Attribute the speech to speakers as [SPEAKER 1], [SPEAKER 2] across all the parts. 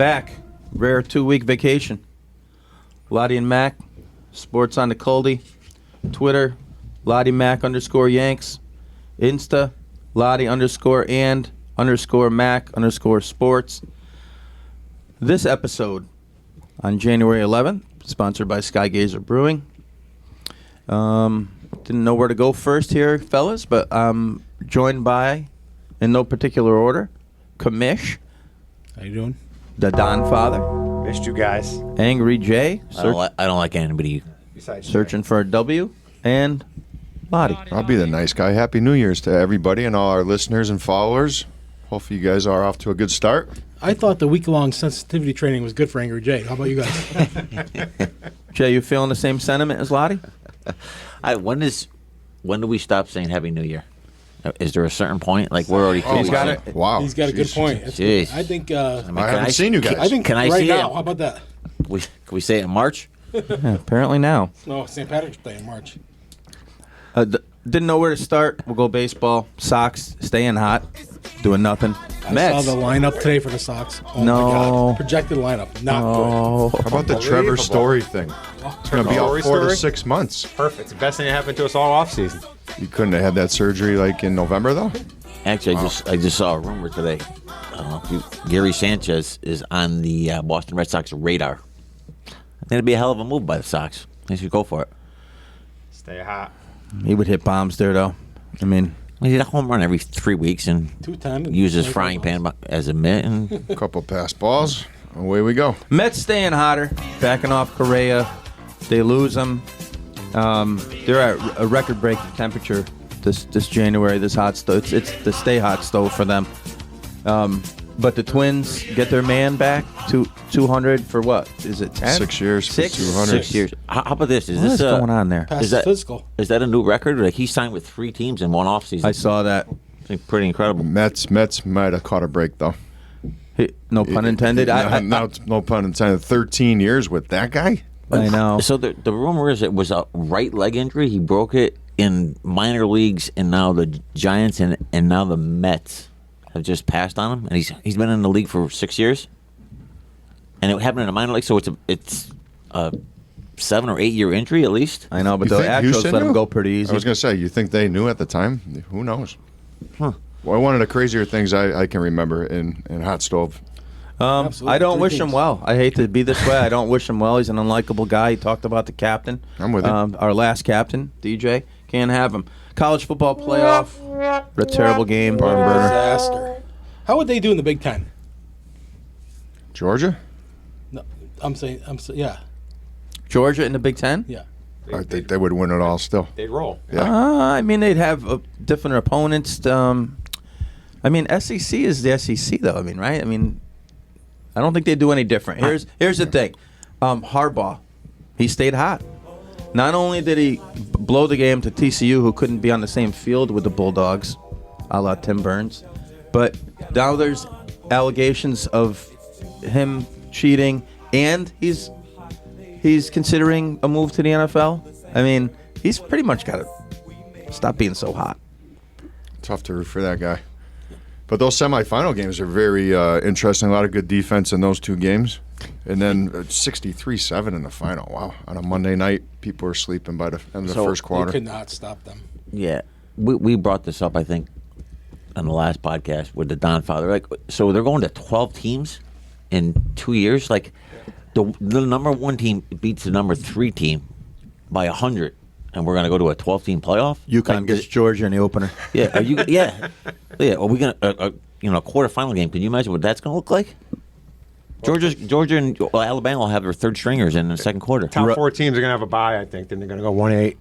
[SPEAKER 1] back. Rare 2-week vacation. Loddy and Mac, Sports on the Coldie. Twitter, Loddy Mac _Yanks. Insta, Loddy _and_Mac _sports. This episode on January 11th, sponsored by Skygazer Brewing. Didn't know where to go first here, fellas, but I'm joined by, in no particular order, Kamish.
[SPEAKER 2] How you doing?
[SPEAKER 1] The Don Father.
[SPEAKER 3] Missed you guys.
[SPEAKER 1] Angry Jay.
[SPEAKER 4] I don't like anybody.
[SPEAKER 3] Besides
[SPEAKER 1] Searching for a W. And Loddy.
[SPEAKER 5] I'll be the nice guy. Happy New Year's to everybody and all our listeners and followers. Hopefully you guys are off to a good start.
[SPEAKER 2] I thought the week-long sensitivity training was good for Angry Jay. How about you guys?
[SPEAKER 1] Jay, you feeling the same sentiment as Loddy?
[SPEAKER 4] When do we stop saying Happy New Year? Is there a certain point? Like we're already.
[SPEAKER 1] He's got it.
[SPEAKER 5] Wow.
[SPEAKER 2] He's got a good point. That's
[SPEAKER 4] Jeez.
[SPEAKER 2] good. I think.
[SPEAKER 5] I haven't seen you guys.
[SPEAKER 2] I think
[SPEAKER 4] Can I
[SPEAKER 2] right
[SPEAKER 4] see
[SPEAKER 2] now.
[SPEAKER 4] it?
[SPEAKER 2] How about that?
[SPEAKER 4] Can we say it in March?
[SPEAKER 1] Yeah, apparently now.
[SPEAKER 2] No, St. Patrick's Day in March.
[SPEAKER 1] Didn't know where to start. We'll go baseball. Sox staying hot. Doing nothing.
[SPEAKER 2] I
[SPEAKER 1] Mets.
[SPEAKER 2] saw the lineup today for the Sox. Oh
[SPEAKER 1] No.
[SPEAKER 2] my God. Projected lineup. Not
[SPEAKER 1] Oh.
[SPEAKER 5] How about the Trevor Story thing? It's going to be out 4 to 6 months.
[SPEAKER 3] Perfect. It's the best thing that happened to us all off season.
[SPEAKER 5] You couldn't have had that surgery like in November, though?
[SPEAKER 4] Actually, I just saw a rumor today. Gary Sanchez is on the Boston Red Sox radar. I think it'd be a hell of a move by the Sox. They should go for it.
[SPEAKER 3] Stay hot.
[SPEAKER 1] He would hit bombs there, though. I mean,
[SPEAKER 4] He did a home run every 3 weeks and
[SPEAKER 2] 210.
[SPEAKER 4] use his frying pan as a mitt. And
[SPEAKER 5] A couple pass balls. Away we go.
[SPEAKER 1] Mets staying hotter. Backing off Correa. They lose him. They're at a record-breaking temperature this January. This hot stove. It's the stay hot stove for them. But the Twins get their man back to 200 for what? Is it 10?
[SPEAKER 5] 6 years.
[SPEAKER 1] 6?
[SPEAKER 5] 200.
[SPEAKER 4] 6 years. How about this?
[SPEAKER 1] What is going on there?
[SPEAKER 2] Past
[SPEAKER 4] Is that-
[SPEAKER 2] physical.
[SPEAKER 4] Is that a new record? Like he signed with 3 teams in one offseason.
[SPEAKER 1] I saw that.
[SPEAKER 4] I think pretty incredible.
[SPEAKER 5] Mets might have caught a break, though.
[SPEAKER 1] No pun intended.
[SPEAKER 5] No pun intended. 13 years with that guy?
[SPEAKER 1] I know.
[SPEAKER 4] So the rumor is it was a right leg injury. He broke it in minor leags, and now the Giants and now the Mets have just passed on him. And he's been in the league for 6 years, and it happened in a minor league. So it's a 7 or 8 year injury at least.
[SPEAKER 1] I know, but
[SPEAKER 5] You
[SPEAKER 1] the
[SPEAKER 5] think
[SPEAKER 1] Astros
[SPEAKER 5] Houston
[SPEAKER 1] let him
[SPEAKER 5] knew?
[SPEAKER 1] go pretty easy.
[SPEAKER 5] I was going to say, you think they knew at the time? Who knows?
[SPEAKER 4] Huh.
[SPEAKER 5] Well, one of the crazier things I can remember in hot stove.
[SPEAKER 2] Absolutely.
[SPEAKER 1] I don't
[SPEAKER 2] 3
[SPEAKER 1] wish him
[SPEAKER 2] teams.
[SPEAKER 1] well. I hate to be this way. I don't wish him well. He's an unlikable guy. He talked about the captain.
[SPEAKER 5] I'm with you.
[SPEAKER 1] Our last captain, DJ. Can't have him. College football playoff. What a terrible game.
[SPEAKER 2] Disaster. How would they do in the Big Ten?
[SPEAKER 5] Georgia?
[SPEAKER 2] No, yeah.
[SPEAKER 1] Georgia in the Big Ten?
[SPEAKER 2] Yeah.
[SPEAKER 5] I think they would win it all still.
[SPEAKER 3] They'd roll.
[SPEAKER 5] Yeah.
[SPEAKER 1] I mean, they'd have different opponents. I mean, SEC is the SEC, though. I mean, right? I mean, I don't think they do any different. Here's the thing. Harbaugh, he stayed hot. Not only did he blow the game to TCU, who couldn't be on the same field with the Bulldogs, a la Tim Burns, but now there's allegations of him cheating, and he's considering a move to the NFL. I mean, he's pretty much got to stop being so hot.
[SPEAKER 5] Tough to root for that guy. But those semifinal games are very interesting. A lot of good defense in those 2 games. And then 63-7 in the final. Wow. On a Monday night, people were sleeping by the end of the first
[SPEAKER 2] You
[SPEAKER 5] quarter.
[SPEAKER 2] could not stop them.
[SPEAKER 4] Yeah, we brought this up I think on the last podcast with the Don Father. Like, so they're going to 12 teams in 2 years. Like the number 1 team beats the number 3 team by 100. And we're going to go to a 12-team playoff.
[SPEAKER 1] UConn gets Georgia in the opener.
[SPEAKER 4] Yeah, are you? Yeah. Are we going to a quarterfinal game? Can you imagine what that's going to look like? Georgia and Alabama will have their 3rd stringers in the second quarter.
[SPEAKER 3] Top 4 teams are going to have a bye, I think. Then they're going to go 1-8.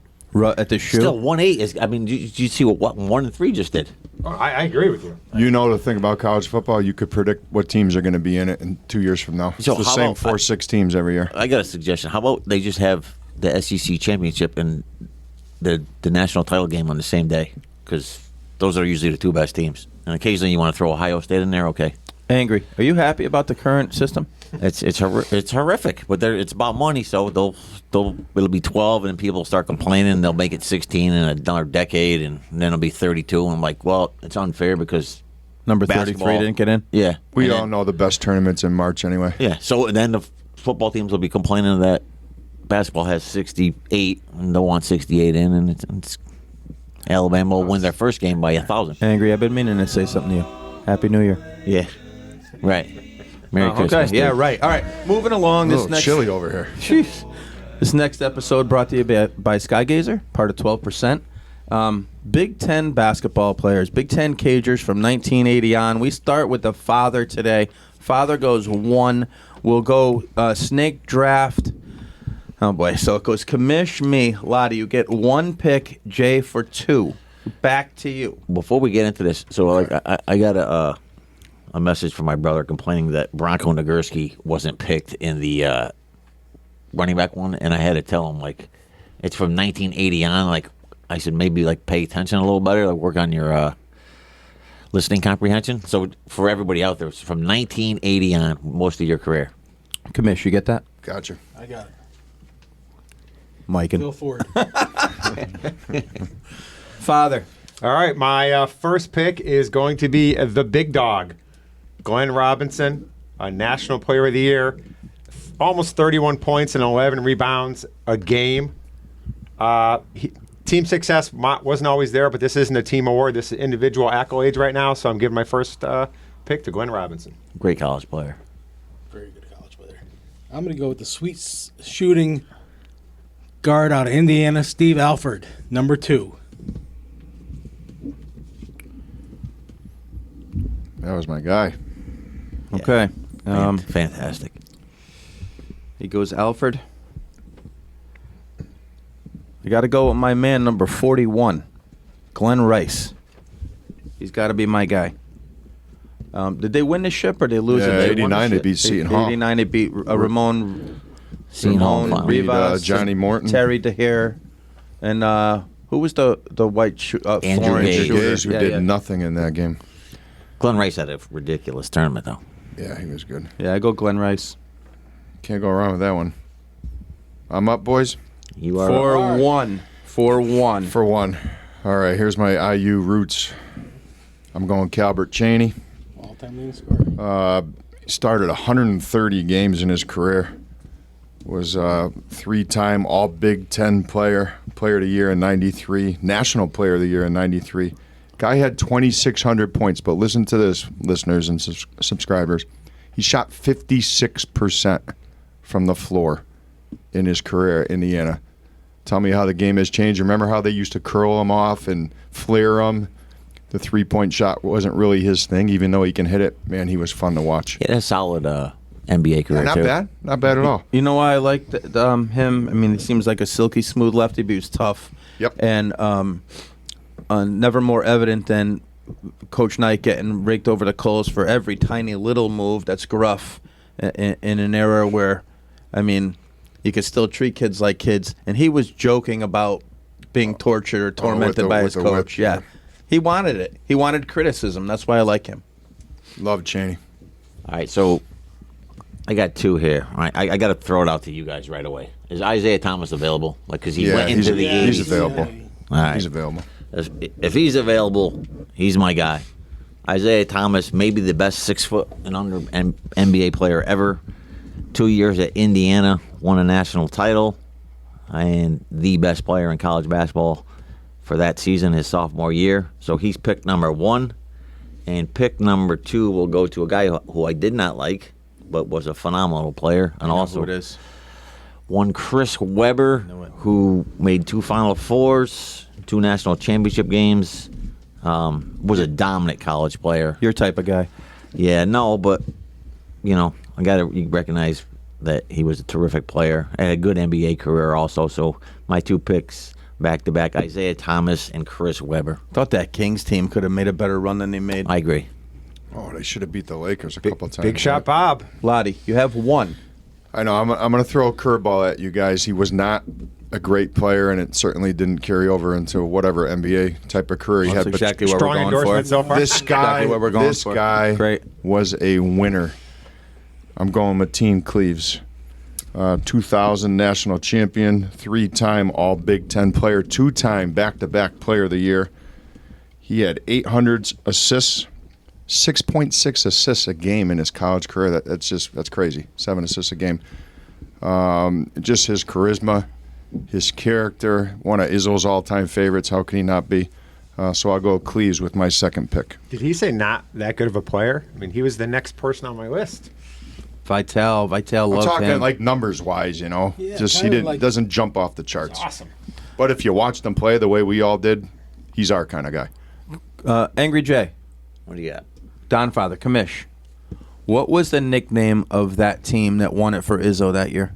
[SPEAKER 1] At the shoe.
[SPEAKER 4] Still 1-8 is. I mean, did you see what 1 and 3 just did?
[SPEAKER 3] Oh, I agree with you.
[SPEAKER 5] You know the thing about college football, you could predict what teams are going to be in it in 2 years from now. It's
[SPEAKER 4] So
[SPEAKER 5] the
[SPEAKER 4] how
[SPEAKER 5] same
[SPEAKER 4] about-
[SPEAKER 5] 4-6 teams every year.
[SPEAKER 4] I got a suggestion. How about they just have the SEC championship and the national title game on the same day? Because those are usually the 2 best teams. And occasionally you want to throw Ohio State in there. Okay,
[SPEAKER 1] Angry. Are you happy about the current system?
[SPEAKER 4] it's horrific, but it's about money. So it'll be 12, and people start complaining. They'll make it 16 in another decade, and then it'll be 32. And I'm like, well, it's unfair because
[SPEAKER 1] Number
[SPEAKER 4] basketball.
[SPEAKER 1] 33 didn't get in.
[SPEAKER 4] Yeah.
[SPEAKER 5] We
[SPEAKER 4] And
[SPEAKER 5] all
[SPEAKER 4] then-
[SPEAKER 5] know the best tournaments in March anyway.
[SPEAKER 4] Yeah. So then the football teams will be complaining that basketball has 68 and they'll want 68 in, and it's Alabama will win their first game by 1,000.
[SPEAKER 1] Angry, I've been meaning to say something to you. Happy New Year.
[SPEAKER 4] Yeah. Right. Merry
[SPEAKER 1] Okay,
[SPEAKER 4] Christmas.
[SPEAKER 1] yeah,
[SPEAKER 4] dude.
[SPEAKER 1] right. All right, moving along.
[SPEAKER 5] A
[SPEAKER 1] This
[SPEAKER 5] little
[SPEAKER 1] next
[SPEAKER 5] chilly over here.
[SPEAKER 1] Jeez. This next episode brought to you by Skygazer, part of 12%. Big Ten basketball players, Big Ten Cagers from 1980 on. We start with the father today. Father goes 1. We'll go snake draft. Oh, boy. So it goes commish, me. Loddy, you get 1 pick. Jay for 2. Back to you.
[SPEAKER 4] Before we get into this, so like I got a message from my brother complaining that Bronco Nagurski wasn't picked in the running back one, and I had to tell him, like, it's from 1980 on. Like, I said, maybe like pay attention a little better, like work on your listening comprehension. So for everybody out there, it's from 1980 on, most of your career.
[SPEAKER 1] Commish, you get that?
[SPEAKER 5] Gotcha.
[SPEAKER 2] I got it.
[SPEAKER 1] Mike
[SPEAKER 2] Go
[SPEAKER 1] and
[SPEAKER 2] forward.
[SPEAKER 1] Father.
[SPEAKER 3] All right, my first pick is going to be the big dog, Glenn Robinson, a National Player of the Year, almost 31 points and 11 rebounds a game. Team success wasn't always there, but this isn't a team award. This is individual accolades right now, so I'm giving my first pick to Glenn Robinson.
[SPEAKER 4] Great college player.
[SPEAKER 2] Very good college player. I'm going to go with the sweet shooting guard out of Indiana, Steve Alford, number 2.
[SPEAKER 5] That was my guy.
[SPEAKER 1] Okay.
[SPEAKER 4] Fantastic.
[SPEAKER 1] He goes Alfred. I got to go with my man, number 41, Glenn Rice. He's got to be my guy. Did they win the ship or did they lose it?
[SPEAKER 5] Yeah,
[SPEAKER 1] They won the
[SPEAKER 5] 89 they
[SPEAKER 1] ship.
[SPEAKER 5] beat Seton Hall.
[SPEAKER 1] 89 they beat Ramon
[SPEAKER 4] Seton Hall
[SPEAKER 1] Ramon
[SPEAKER 4] final.
[SPEAKER 5] Beat,
[SPEAKER 1] Rivas,
[SPEAKER 5] Johnny Morton.
[SPEAKER 1] Terry DeHare, and who was the white
[SPEAKER 4] Andrew
[SPEAKER 1] foreign
[SPEAKER 4] Gage.
[SPEAKER 1] shooter?
[SPEAKER 5] Gaze, who did nothing in that game.
[SPEAKER 4] Glenn Rice had a ridiculous tournament, though.
[SPEAKER 5] Yeah, he was good.
[SPEAKER 1] Yeah, I go Glenn Rice.
[SPEAKER 5] Can't go wrong with that one. I'm up, boys.
[SPEAKER 4] You are
[SPEAKER 1] 4-1. 4-1.
[SPEAKER 5] For 1. All right, here's my IU roots. I'm going Calbert Chaney.
[SPEAKER 2] All-time leading scorer.
[SPEAKER 5] He started 130 games in his career. Was a 3-time All Big Ten Player of the Year in '93, National Player of the Year in '93. Guy had 2,600 points, but listen to this, listeners and subscribers. He shot 56% from the floor in his career at Indiana. Tell me how the game has changed. Remember how they used to curl him off and flare him? The three-point shot wasn't really his thing, even though he can hit it. Man, he was fun to watch.
[SPEAKER 4] He had a solid NBA career,
[SPEAKER 5] Not
[SPEAKER 4] too.
[SPEAKER 5] bad. Not bad at all.
[SPEAKER 1] You know why I like him? I mean, he seems like a silky smooth lefty, but he was tough.
[SPEAKER 5] Yep.
[SPEAKER 1] And never more evident than Coach Knight getting raked over the coals for every tiny little move that's gruff in an era where, I mean, you could still treat kids like kids. And he was joking about being tortured or tormented by his
[SPEAKER 5] with the
[SPEAKER 1] coach.
[SPEAKER 5] whip,
[SPEAKER 1] Yeah.
[SPEAKER 5] yeah.
[SPEAKER 1] He wanted it. He wanted criticism. That's why I like him.
[SPEAKER 5] Love Chaney.
[SPEAKER 4] All right, so I got 2 here. All right, I got to throw it out to you guys right away. Is Isaiah Thomas available? Like, because he
[SPEAKER 5] Yeah,
[SPEAKER 4] went into the
[SPEAKER 5] he's
[SPEAKER 4] 80s.
[SPEAKER 5] available.
[SPEAKER 4] All right.
[SPEAKER 5] He's available.
[SPEAKER 4] If he's available, he's my guy. Isaiah Thomas, maybe the best 6-foot and under NBA player ever. 2 years at Indiana, won a national title, and the best player in college basketball for that season, his sophomore year. So he's pick number 1. And pick number 2 will go to a guy who I did not like, but was a phenomenal player. And also
[SPEAKER 1] who it is.
[SPEAKER 4] one Chris Webber, who made 2 Final Fours, 2 national championship games, was a dominant college player.
[SPEAKER 1] Your type of guy.
[SPEAKER 4] Yeah, no, but, you know, I got to recognize that he was a terrific player. Had a good NBA career also. So my 2 picks back-to-back, Isaiah Thomas and Chris Webber.
[SPEAKER 1] Thought that Kings team could have made a better run than they made.
[SPEAKER 4] I agree.
[SPEAKER 5] Oh, they should have beat the Lakers a couple times.
[SPEAKER 3] Big shot, Bob.
[SPEAKER 1] Lottie, you have 1.
[SPEAKER 5] I know. I'm going to throw a curveball at you guys. He was not a great player, and it certainly didn't carry over into whatever NBA type of career he
[SPEAKER 1] That's
[SPEAKER 5] had.
[SPEAKER 1] exactly what
[SPEAKER 3] Strong
[SPEAKER 1] we're going for.
[SPEAKER 3] endorsement so far.
[SPEAKER 5] This guy,
[SPEAKER 1] Exactly what we're going for. Great.
[SPEAKER 5] was a winner. I'm going with Team Cleaves. 2000 national champion, 3-time All Big Ten player, 2-time back-to-back player of the year. He had 800 assists, 6.6 assists a game in his college career. That's crazy. 7 assists a game. Just his charisma, his character, one of Izzo's all-time favorites. How can he not be? So I'll go Cleves with my second pick.
[SPEAKER 3] Did he say not that good of a player? I mean, he was the next person on my list.
[SPEAKER 1] Vital
[SPEAKER 5] I'm
[SPEAKER 1] loved
[SPEAKER 5] talking
[SPEAKER 1] him.
[SPEAKER 5] like numbers-wise, you know.
[SPEAKER 2] Yeah,
[SPEAKER 5] Just he
[SPEAKER 2] kinda
[SPEAKER 5] didn't
[SPEAKER 2] like-
[SPEAKER 5] doesn't jump off the charts.
[SPEAKER 3] Awesome.
[SPEAKER 5] But if you watched him play the way we all did, he's our kind of guy.
[SPEAKER 1] Angry Jay,
[SPEAKER 4] What do you got?
[SPEAKER 1] Donfather, Commish. What was the nickname of that team that won it for Izzo that year?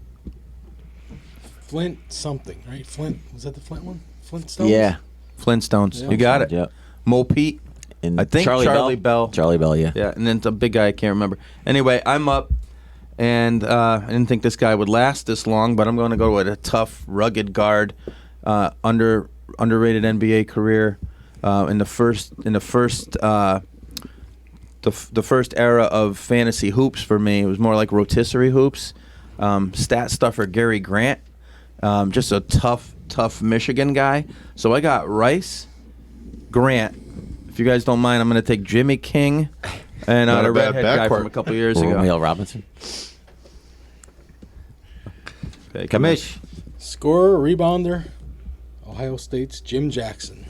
[SPEAKER 2] Flint something, right? Flint, was that the Flint one? Flintstones?
[SPEAKER 4] Yeah.
[SPEAKER 1] Flintstones.
[SPEAKER 2] Yeah.
[SPEAKER 1] You got it.
[SPEAKER 4] Yep.
[SPEAKER 1] Mo Pete.
[SPEAKER 4] And
[SPEAKER 1] I think Charlie Bell.
[SPEAKER 4] Charlie Bell, yeah.
[SPEAKER 1] Yeah, and then the big guy I can't remember. Anyway, I'm up, and I didn't think this guy would last this long, but I'm going to go with a tough, rugged guard, underrated NBA career, in the first era of fantasy hoops for me. It was more like rotisserie hoops. Stat stuffer Gary Grant, just a tough Michigan guy. So I got Rice, Grant. If you guys don't mind, I'm going to take Jimmy King and
[SPEAKER 5] Not
[SPEAKER 1] the
[SPEAKER 5] a bad
[SPEAKER 1] redhead guy
[SPEAKER 5] backcourt.
[SPEAKER 1] from a couple years ago.
[SPEAKER 4] Romeo Robinson.
[SPEAKER 1] Okay,
[SPEAKER 4] Kamish.
[SPEAKER 2] Scorer, rebounder, Ohio State's Jim Jackson.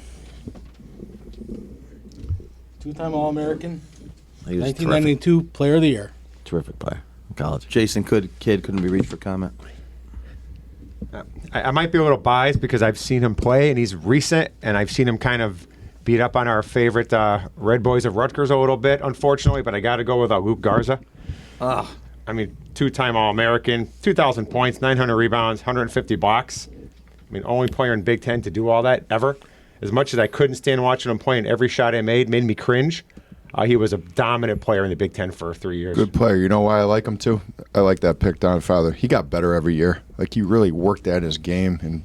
[SPEAKER 2] 2-time All-American,
[SPEAKER 4] He was
[SPEAKER 2] 1992 Player of the Year.
[SPEAKER 4] terrific player in college.
[SPEAKER 1] Jason Kidd couldn't be reached for comment.
[SPEAKER 3] I might be a little biased because I've seen him play, and he's recent, and I've seen him kind of beat up on our favorite Red Boys of Rutgers a little bit, unfortunately, but I got to go with Luke Garza. I mean, 2-time All-American, 2,000 points, 900 rebounds, 150 blocks. I mean, only player in Big Ten to do all that ever. As much as I couldn't stand watching him play, and every shot I made me cringe, he was a dominant player in the Big Ten for 3 years.
[SPEAKER 5] Good player. You know why I like him too? I like that pick, Donfather. He got better every year. Like he really worked at his game and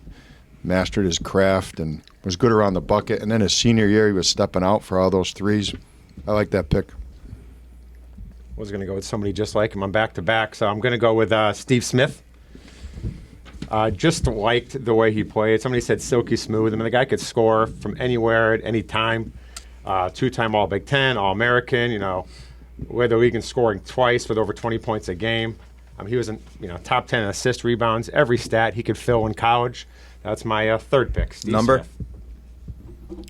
[SPEAKER 5] mastered his craft and was good around the bucket. And then his senior year, he was stepping out for all those threes. I like that pick.
[SPEAKER 3] Was going to go with somebody just like him. I'm back-to-back, so I'm going to go with Steve Smith. Just liked the way he played. Somebody said silky smooth. I mean, the guy could score from anywhere at any time. 2-time All-Big Ten, All-American, led the league in scoring twice with over 20 points a game. He was in top 10 assist rebounds, every stat he could fill in college. That's my third pick, Steve
[SPEAKER 1] Number?
[SPEAKER 3] Smith.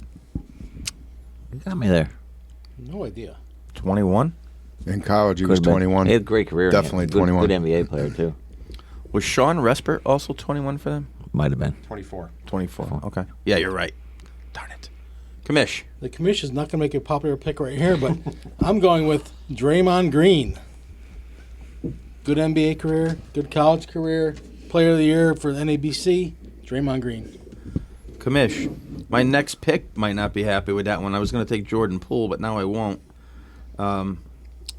[SPEAKER 4] You got me there.
[SPEAKER 2] No idea.
[SPEAKER 1] 21.
[SPEAKER 5] In college, he was
[SPEAKER 4] Could've been.
[SPEAKER 5] 21.
[SPEAKER 4] He had a great career.
[SPEAKER 5] Definitely
[SPEAKER 4] Good-
[SPEAKER 5] 21.
[SPEAKER 4] Good NBA player, too.
[SPEAKER 1] Was Sean Respert also 21 for them?
[SPEAKER 4] Might have been.
[SPEAKER 3] 24.
[SPEAKER 1] 24. Okay. Yeah, you're right. Darn it. Commish.
[SPEAKER 2] The commission is not going to make a popular pick right here, but I'm going with Draymond Green. Good NBA career, good college career, Player of the Year for the NABC, Draymond Green.
[SPEAKER 1] Commish. My next pick might not be happy with that one. I was going to take Jordan Poole, but now I won't.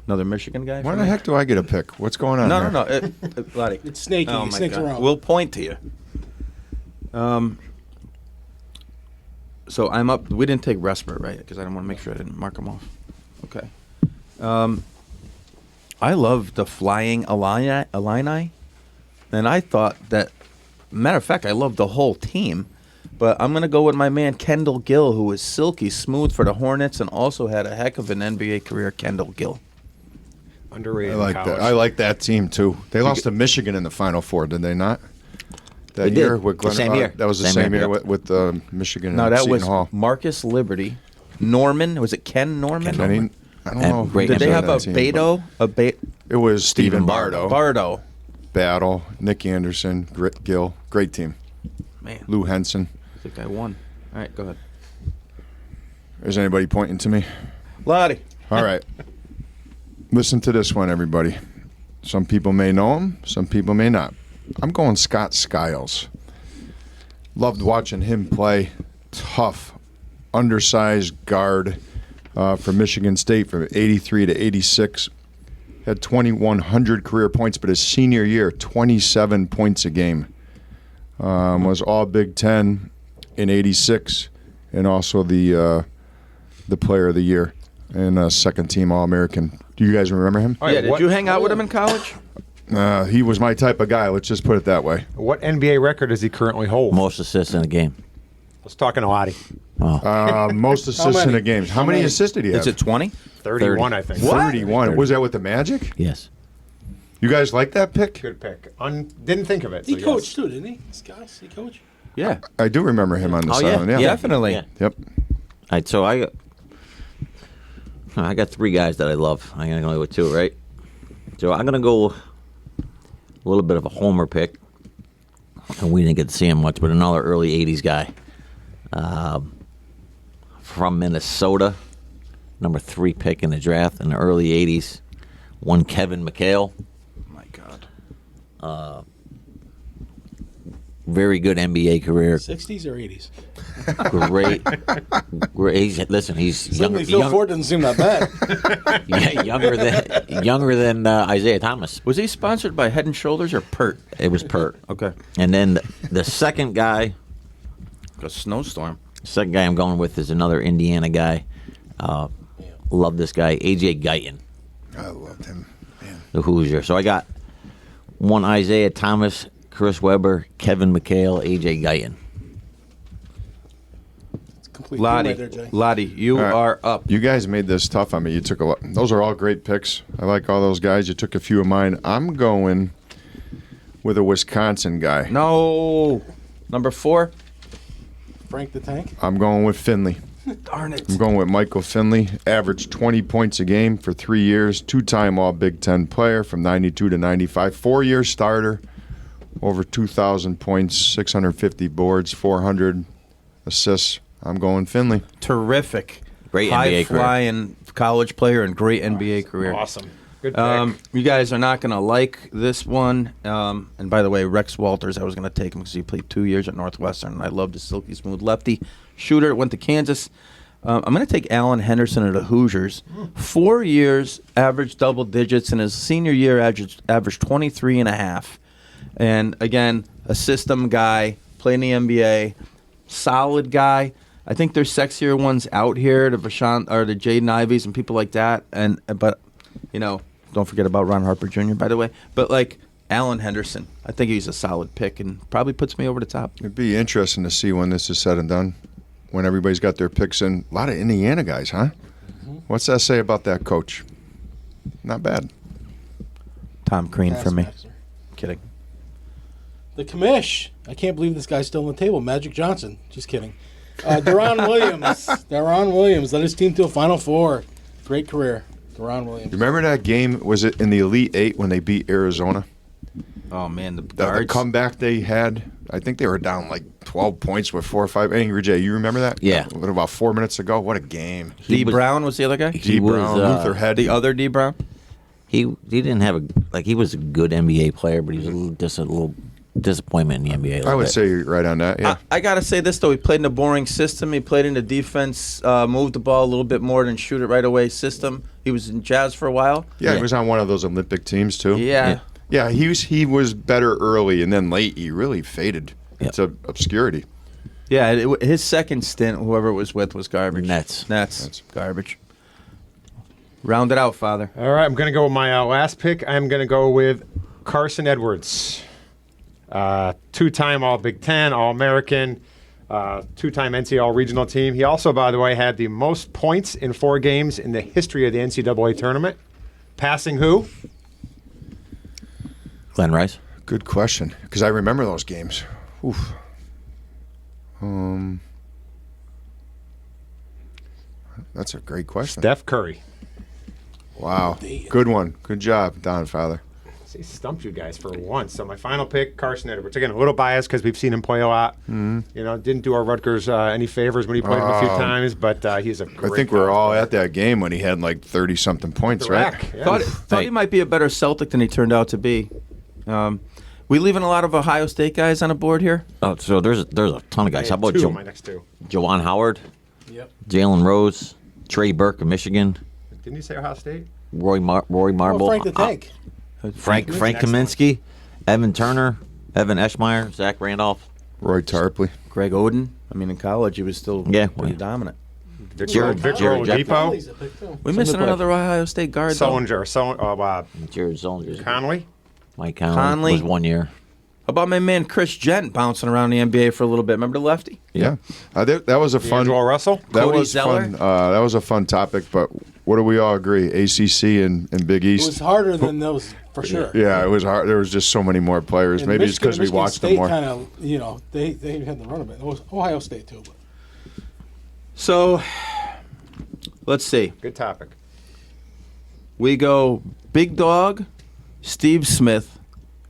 [SPEAKER 1] Another Michigan guy?
[SPEAKER 5] Why
[SPEAKER 1] for
[SPEAKER 5] the
[SPEAKER 1] me?
[SPEAKER 5] heck do I get a pick? What's going on
[SPEAKER 1] No,
[SPEAKER 5] here?
[SPEAKER 1] no. Loddy.
[SPEAKER 2] It's snaky.
[SPEAKER 1] Oh,
[SPEAKER 2] He
[SPEAKER 1] my
[SPEAKER 2] snakes
[SPEAKER 1] God.
[SPEAKER 2] around.
[SPEAKER 1] We'll point to you. So I'm up. We didn't take Respert, right? Because I didn't want to make sure I didn't mark him off. Okay. I love the flying Illini, and I thought that. Matter of fact, I love the whole team, but I'm gonna go with my man Kendall Gill, who was silky smooth for the Hornets and also had a heck of an NBA career. Kendall Gill.
[SPEAKER 3] Underrated
[SPEAKER 5] I like
[SPEAKER 3] in college.
[SPEAKER 5] that. I like that team too. They lost to Michigan in the Final Four, did they not? That
[SPEAKER 4] They did.
[SPEAKER 5] year with
[SPEAKER 4] The
[SPEAKER 5] Glenn.
[SPEAKER 4] same year.
[SPEAKER 5] That was the
[SPEAKER 4] Same
[SPEAKER 5] same
[SPEAKER 4] year,
[SPEAKER 5] year
[SPEAKER 4] yep.
[SPEAKER 5] with Michigan.
[SPEAKER 1] No,
[SPEAKER 5] and
[SPEAKER 1] that
[SPEAKER 5] Seton
[SPEAKER 1] was
[SPEAKER 5] Hall.
[SPEAKER 1] Marcus Liberty, Norman. Was it Ken Norman?
[SPEAKER 5] Kenny, I don't
[SPEAKER 4] And
[SPEAKER 5] know.
[SPEAKER 4] great
[SPEAKER 1] Did they have a
[SPEAKER 5] that team, but
[SPEAKER 1] Beto?
[SPEAKER 5] It was Stephen
[SPEAKER 4] Stephen
[SPEAKER 5] Bardo,
[SPEAKER 1] Bardo.
[SPEAKER 5] Battle, Nick Anderson, Gill. Great team.
[SPEAKER 1] Man,
[SPEAKER 5] Lou Henson.
[SPEAKER 1] I think I won. All right, go ahead.
[SPEAKER 5] Is anybody pointing to me?
[SPEAKER 1] Loddy.
[SPEAKER 5] All right. Listen to this one, everybody. Some people may know him, some people may not. I'm going Scott Skiles. Loved watching him play. Tough, undersized guard for Michigan State from 83 to 86. Had 2,100 career points, but his senior year, 27 points a game. Was all Big Ten in 86 and also the Player of the Year and second team All-American. Do you guys remember him?
[SPEAKER 3] All right,
[SPEAKER 1] Yeah, did
[SPEAKER 3] what,
[SPEAKER 1] you hang out with him in college?
[SPEAKER 5] He was my type of guy. Let's just put it that way.
[SPEAKER 3] what NBA record does he currently hold?
[SPEAKER 4] Most assists in a game.
[SPEAKER 3] Let's talk in a Loddy.
[SPEAKER 5] Most assists in
[SPEAKER 2] many?
[SPEAKER 5] the games. How
[SPEAKER 2] How
[SPEAKER 5] many
[SPEAKER 2] many?
[SPEAKER 5] assists did he have?
[SPEAKER 1] Is it 20?
[SPEAKER 3] 31, I think.
[SPEAKER 5] 31. Was that with the Magic?
[SPEAKER 4] Yes.
[SPEAKER 5] You guys like that pick?
[SPEAKER 3] Good pick. Didn't think of it.
[SPEAKER 2] He
[SPEAKER 3] so yes.
[SPEAKER 2] coached too, didn't he? This guy, he coach.
[SPEAKER 1] Yeah.
[SPEAKER 5] I do remember him on the
[SPEAKER 4] Oh, yeah.
[SPEAKER 5] sideline. Yeah.
[SPEAKER 1] Definitely.
[SPEAKER 4] Yeah.
[SPEAKER 5] Yep.
[SPEAKER 4] All right, so I got three guys that I love. I'm gonna go with two, right? So I'm gonna go a little bit of a homer pick, and we didn't get to see him much, but another early '80s guy from Minnesota, number 3 pick in the draft in the early '80s. One Kevin McHale,
[SPEAKER 1] My God.
[SPEAKER 4] very good NBA career.
[SPEAKER 2] 60s or 80s?
[SPEAKER 4] Great. He's younger.
[SPEAKER 2] Certainly Phil Ford doesn't seem that bad.
[SPEAKER 4] Yeah, younger than Isaiah Thomas.
[SPEAKER 1] Was he sponsored by Head and Shoulders or Pert?
[SPEAKER 4] It was Pert.
[SPEAKER 1] Okay.
[SPEAKER 4] And then the second guy,
[SPEAKER 1] A snowstorm.
[SPEAKER 4] I'm going with is another Indiana guy. Love this guy, AJ Guyton,
[SPEAKER 5] I loved him. Man.
[SPEAKER 4] the Hoosier. So I got one Isaiah Thomas, Chris Webber, Kevin McHale, AJ Guyton.
[SPEAKER 2] It's complete team
[SPEAKER 1] Loddy,
[SPEAKER 2] right there, Jay.
[SPEAKER 1] Loddy, you
[SPEAKER 5] All right.
[SPEAKER 1] are up.
[SPEAKER 5] You guys made this tough on me. You took a lot. Those are all great picks. I like all those guys. You took a few of mine. I'm going with a Wisconsin guy.
[SPEAKER 1] No. Number 4.
[SPEAKER 2] Frank the Tank.
[SPEAKER 5] I'm going with Finley.
[SPEAKER 1] Darn it.
[SPEAKER 5] I'm going with Michael Finley. Averaged 20 points a game for 3 years. 2-time All Big Ten player from 92 to 95. 4-year starter. Over 2,000 points, 650 boards, 400 assists. I'm going Finley.
[SPEAKER 1] Terrific.
[SPEAKER 4] Great
[SPEAKER 1] High
[SPEAKER 4] NBA career.
[SPEAKER 1] flying college player and great NBA career.
[SPEAKER 3] Awesome. Good pick.
[SPEAKER 1] You guys are not going to like this one. And by the way, Rex Walters, I was going to take him because he played 2 years at Northwestern. And I love the silky smooth lefty shooter. Went to Kansas. I'm going to take Alan Henderson of the Hoosiers. 4 years, averaged double digits. In his senior year, averaged 23 and a half. And again, a system guy, played in the NBA, solid guy. I think there's sexier ones out here, the Vashawn or the Jaden Ivies and people like that. But don't forget about Ron Harper Jr. by the way. But like Alan Henderson, I think he's a solid pick and probably puts me over the top.
[SPEAKER 5] It'd be interesting to see when this is said and done, when everybody's got their picks in. A lot of Indiana guys, huh? What's that say about that coach? Not bad.
[SPEAKER 1] Tom Crean for me.
[SPEAKER 2] Taskmaster.
[SPEAKER 1] Kidding.
[SPEAKER 2] The commish. I can't believe this guy's still on the table. Magic Johnson. Just kidding. Deron Williams. Deron Williams led his team to a Final Four. Great career. Deron Williams.
[SPEAKER 5] Remember that game? Was it in the Elite Eight when they beat Arizona?
[SPEAKER 1] Oh man, the
[SPEAKER 5] The
[SPEAKER 1] guards.
[SPEAKER 5] comeback they had. I think they were down like 12 points with 4 or 5. Angry Jay, you remember that?
[SPEAKER 4] Yeah.
[SPEAKER 5] What, about 4 minutes ago? What a game.
[SPEAKER 1] D. Brown was the other guy.
[SPEAKER 5] D.
[SPEAKER 4] was,
[SPEAKER 5] Brown, Luther Head.
[SPEAKER 1] The other D. Brown.
[SPEAKER 4] He didn't have he was a good NBA player, but he was just a little disappointment in the NBA. a
[SPEAKER 5] I
[SPEAKER 4] little
[SPEAKER 5] would
[SPEAKER 4] bit.
[SPEAKER 5] say you're right on that. Yeah.
[SPEAKER 1] I gotta say this though, he played in a boring system. He played in the defense, moved the ball a little bit more than shoot it right away system. He was in Jazz for a while.
[SPEAKER 5] Yeah,
[SPEAKER 4] Yeah.
[SPEAKER 5] he was on one of those Olympic teams too.
[SPEAKER 1] Yeah.
[SPEAKER 5] Yeah, he was better early, and then late he really faded
[SPEAKER 4] Yeah.
[SPEAKER 5] into obscurity.
[SPEAKER 1] Yeah, his second stint, whoever it was with, was garbage.
[SPEAKER 4] Nets.
[SPEAKER 1] Nets. Garbage. Round it out, Father.
[SPEAKER 3] All right, I'm going to go with my last pick. I'm going to go with Carson Edwards. 2-time All Big Ten, All American, 2-time NCAA regional team. He also, by the way, had the most points in 4 games in the history of the NCAA tournament. Passing who?
[SPEAKER 4] Glenn Rice.
[SPEAKER 5] Good question, because I remember those games. Oof. That's a great question.
[SPEAKER 3] Steph Curry.
[SPEAKER 5] Wow. Good one. Good job, Don Father.
[SPEAKER 3] He stumped you guys for once. So my final pick, Carson Edwards. Again, a little biased because we've seen him play a lot. You know, didn't do our Rutgers any favors when he played him a few times, but he's a great
[SPEAKER 5] I think we're
[SPEAKER 3] college
[SPEAKER 5] all
[SPEAKER 3] player.
[SPEAKER 5] at that game when he had like 30-something points, right?
[SPEAKER 3] Correct. Yeah.
[SPEAKER 1] Thought he might be a better Celtic than he turned out to be. We leaving a lot of Ohio State guys on the board here.
[SPEAKER 4] Oh, so there's a ton of guys. How about
[SPEAKER 3] two of my next two?
[SPEAKER 4] Jawan Howard,
[SPEAKER 2] Yep.
[SPEAKER 4] Jalen Rose, Trey Burke of Michigan,
[SPEAKER 3] Didn't you say Ohio State?
[SPEAKER 4] Roy Marble,
[SPEAKER 2] Oh, Frank the Tank.
[SPEAKER 4] Frank
[SPEAKER 3] Excellent.
[SPEAKER 4] Kaminsky, Evan Turner, Evan Eschmeyer, Zach Randolph,
[SPEAKER 5] Roy Tarpley.
[SPEAKER 1] Greg Oden. I mean, in college he was still
[SPEAKER 4] Yeah.
[SPEAKER 1] pretty dominant.
[SPEAKER 3] Victor
[SPEAKER 4] Jared
[SPEAKER 3] Oladipo.
[SPEAKER 2] Kelly's a pick, too.
[SPEAKER 1] We missing another Ohio State guard. though.
[SPEAKER 3] Solinger.
[SPEAKER 4] Jared Zollinger,
[SPEAKER 3] Conley.
[SPEAKER 4] Mike Conley
[SPEAKER 1] Conley.
[SPEAKER 4] was 1 year.
[SPEAKER 1] How about my man Chris Gent bouncing around the NBA for a little bit? Remember the lefty?
[SPEAKER 5] Yeah, that was a fun.
[SPEAKER 3] D'Angelo Russell.
[SPEAKER 5] That
[SPEAKER 1] Cody
[SPEAKER 5] was
[SPEAKER 1] Zeller?
[SPEAKER 5] fun. That was a fun topic. But what do we all agree? ACC and Big
[SPEAKER 2] It
[SPEAKER 5] East.
[SPEAKER 2] was harder than those for sure.
[SPEAKER 5] Yeah, it was hard. There was just so many more players.
[SPEAKER 2] And
[SPEAKER 5] Maybe it's because we
[SPEAKER 2] Michigan
[SPEAKER 5] watched
[SPEAKER 2] State
[SPEAKER 5] them more.
[SPEAKER 2] Kind of, they had the run of it. It was Ohio State too. But
[SPEAKER 1] So, let's see.
[SPEAKER 3] Good topic.
[SPEAKER 1] We go Big Dog, Steve Smith,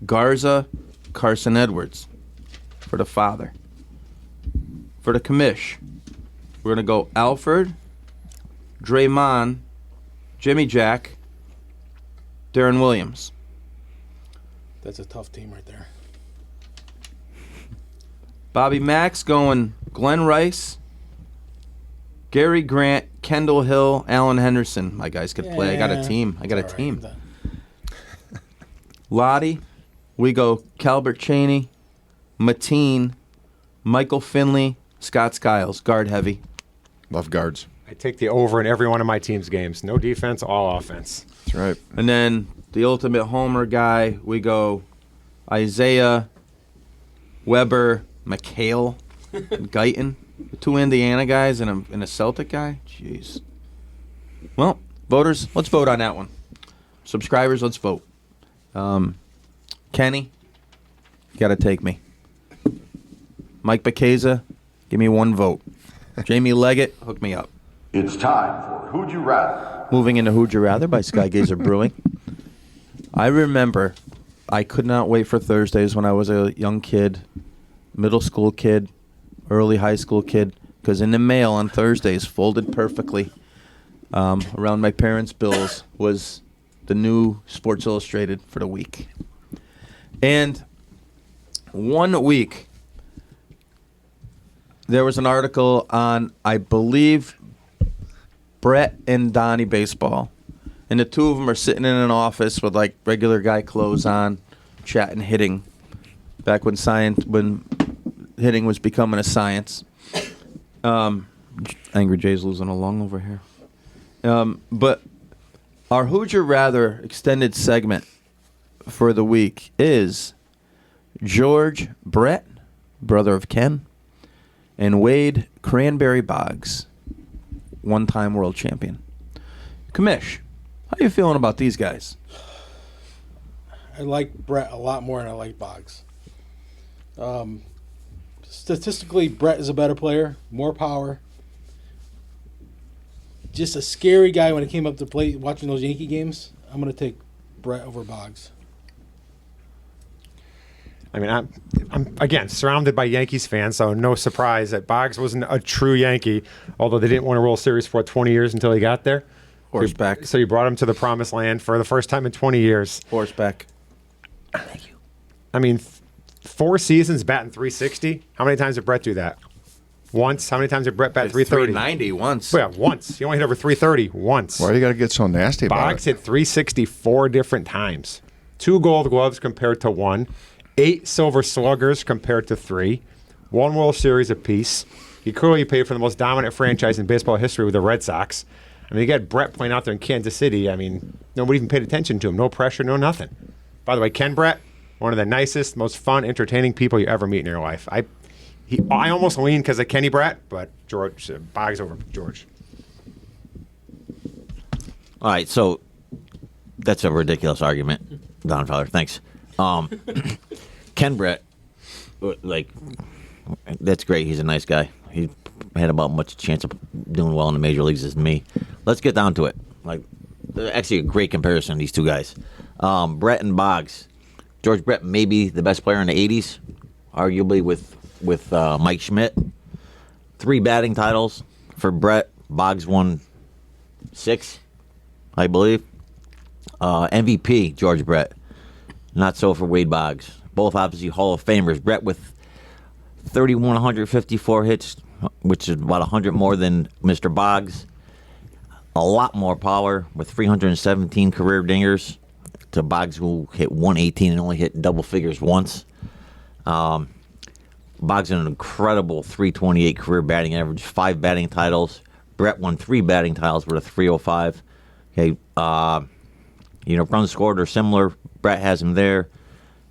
[SPEAKER 1] Garza, Carson Edwards for the father. For the commish, we're going to go Alfred, Draymond, Jimmy Jack, Darren Williams.
[SPEAKER 2] that's a tough team right there.
[SPEAKER 1] Bobby Max going Glenn Rice, Gary Grant, Kendall Hill, Allen Henderson. My guys could play. I got a team. I got a
[SPEAKER 2] It's all
[SPEAKER 1] team.
[SPEAKER 2] right.
[SPEAKER 1] Loddy, we go Calbert Cheney, Mateen, Michael Finley, Scott Skiles, guard heavy.
[SPEAKER 5] Love guards.
[SPEAKER 3] I take the over in every one of my team's games. No defense, all offense.
[SPEAKER 5] That's right.
[SPEAKER 1] And then the ultimate homer guy, we go Isaiah, Weber, McHale, Guyton. The two Indiana guys and a Celtic guy. Jeez. Well, voters, let's vote on that one. Subscribers, let's vote. Kenny, you got to take me. Mike Bacchesa, give me one vote. Jamie Leggett, hook me up.
[SPEAKER 6] It's time for Who'd You Rather?
[SPEAKER 1] Moving into Who'd You Rather by Skygazer Brewing. I remember I could not wait for Thursdays when I was a young kid, middle school kid, early high school kid, because in the mail on Thursdays, folded perfectly around my parents' bills, was the new Sports Illustrated for the week. And one week, there was an article on, I believe, Brett and Donnie baseball. And the two of them are sitting in an office with like regular guy clothes on, chatting hitting. Back when hitting was becoming a science. Angry Jay's losing a lung over here. But our Who'd You Rather extended segment for the week is George Brett, brother of Ken, and Wade Cranberry Boggs, one-time world champion. Commish, how you feeling about these guys?
[SPEAKER 2] I like Brett a lot more than I like Boggs. Statistically, Brett is a better player, more power. Just a scary guy when it came up to play watching those Yankee games. I'm going to take Brett over Boggs.
[SPEAKER 3] I mean, I'm again surrounded by Yankees fans, so no surprise that Boggs wasn't a true Yankee, although they didn't win a World Series for 20 years until he got there.
[SPEAKER 1] Horseback.
[SPEAKER 3] So you brought him to the promised land for the first time in 20 years.
[SPEAKER 1] Horseback.
[SPEAKER 3] Thank you. I mean, 4 seasons batting 360. How many times did Brett do that? Once. How many times did Brett bat 330?
[SPEAKER 1] 390 once.
[SPEAKER 3] Yeah, once. He only hit over 330 once.
[SPEAKER 5] Why do you got to get so nasty about
[SPEAKER 3] Boggs
[SPEAKER 5] it?
[SPEAKER 3] hit 364 different times. 2 Gold Gloves compared to 1. 8 Silver Sluggers compared to 3. 1 World Series apiece. He clearly played for the most dominant franchise in baseball history with the Red Sox. I mean, you got Brett playing out there in Kansas City. I mean, nobody even paid attention to him. No pressure, no nothing. By the way, Ken Brett, one of the nicest, most fun, entertaining people you ever meet in your life. I almost lean because of Kenny Brett, but George Boggs over George.
[SPEAKER 4] All right, so that's a ridiculous argument, Don Fowler. Thanks. Ken Brett, like, that's great. He's a nice guy. He had about much chance of doing well in the major leagues as me. Let's get down to it. Like, actually, a great comparison, these two guys. Brett and Boggs. George Brett may be the best player in the 80s, arguably with Mike Schmidt. 3 batting titles for Brett. Boggs won 6, I believe. MVP, George Brett. Not so for Wade Boggs. Both obviously Hall of Famers. Brett with 3,154 hits, which is about 100 more than Mr. Boggs. A lot more power with 317 career dingers to Boggs, who hit 118 and only hit double figures once. Boggs an incredible 328 career batting average, 5 batting titles. Brett won 3 batting titles with a 305. Okay, runs scored are similar. Brett has him there.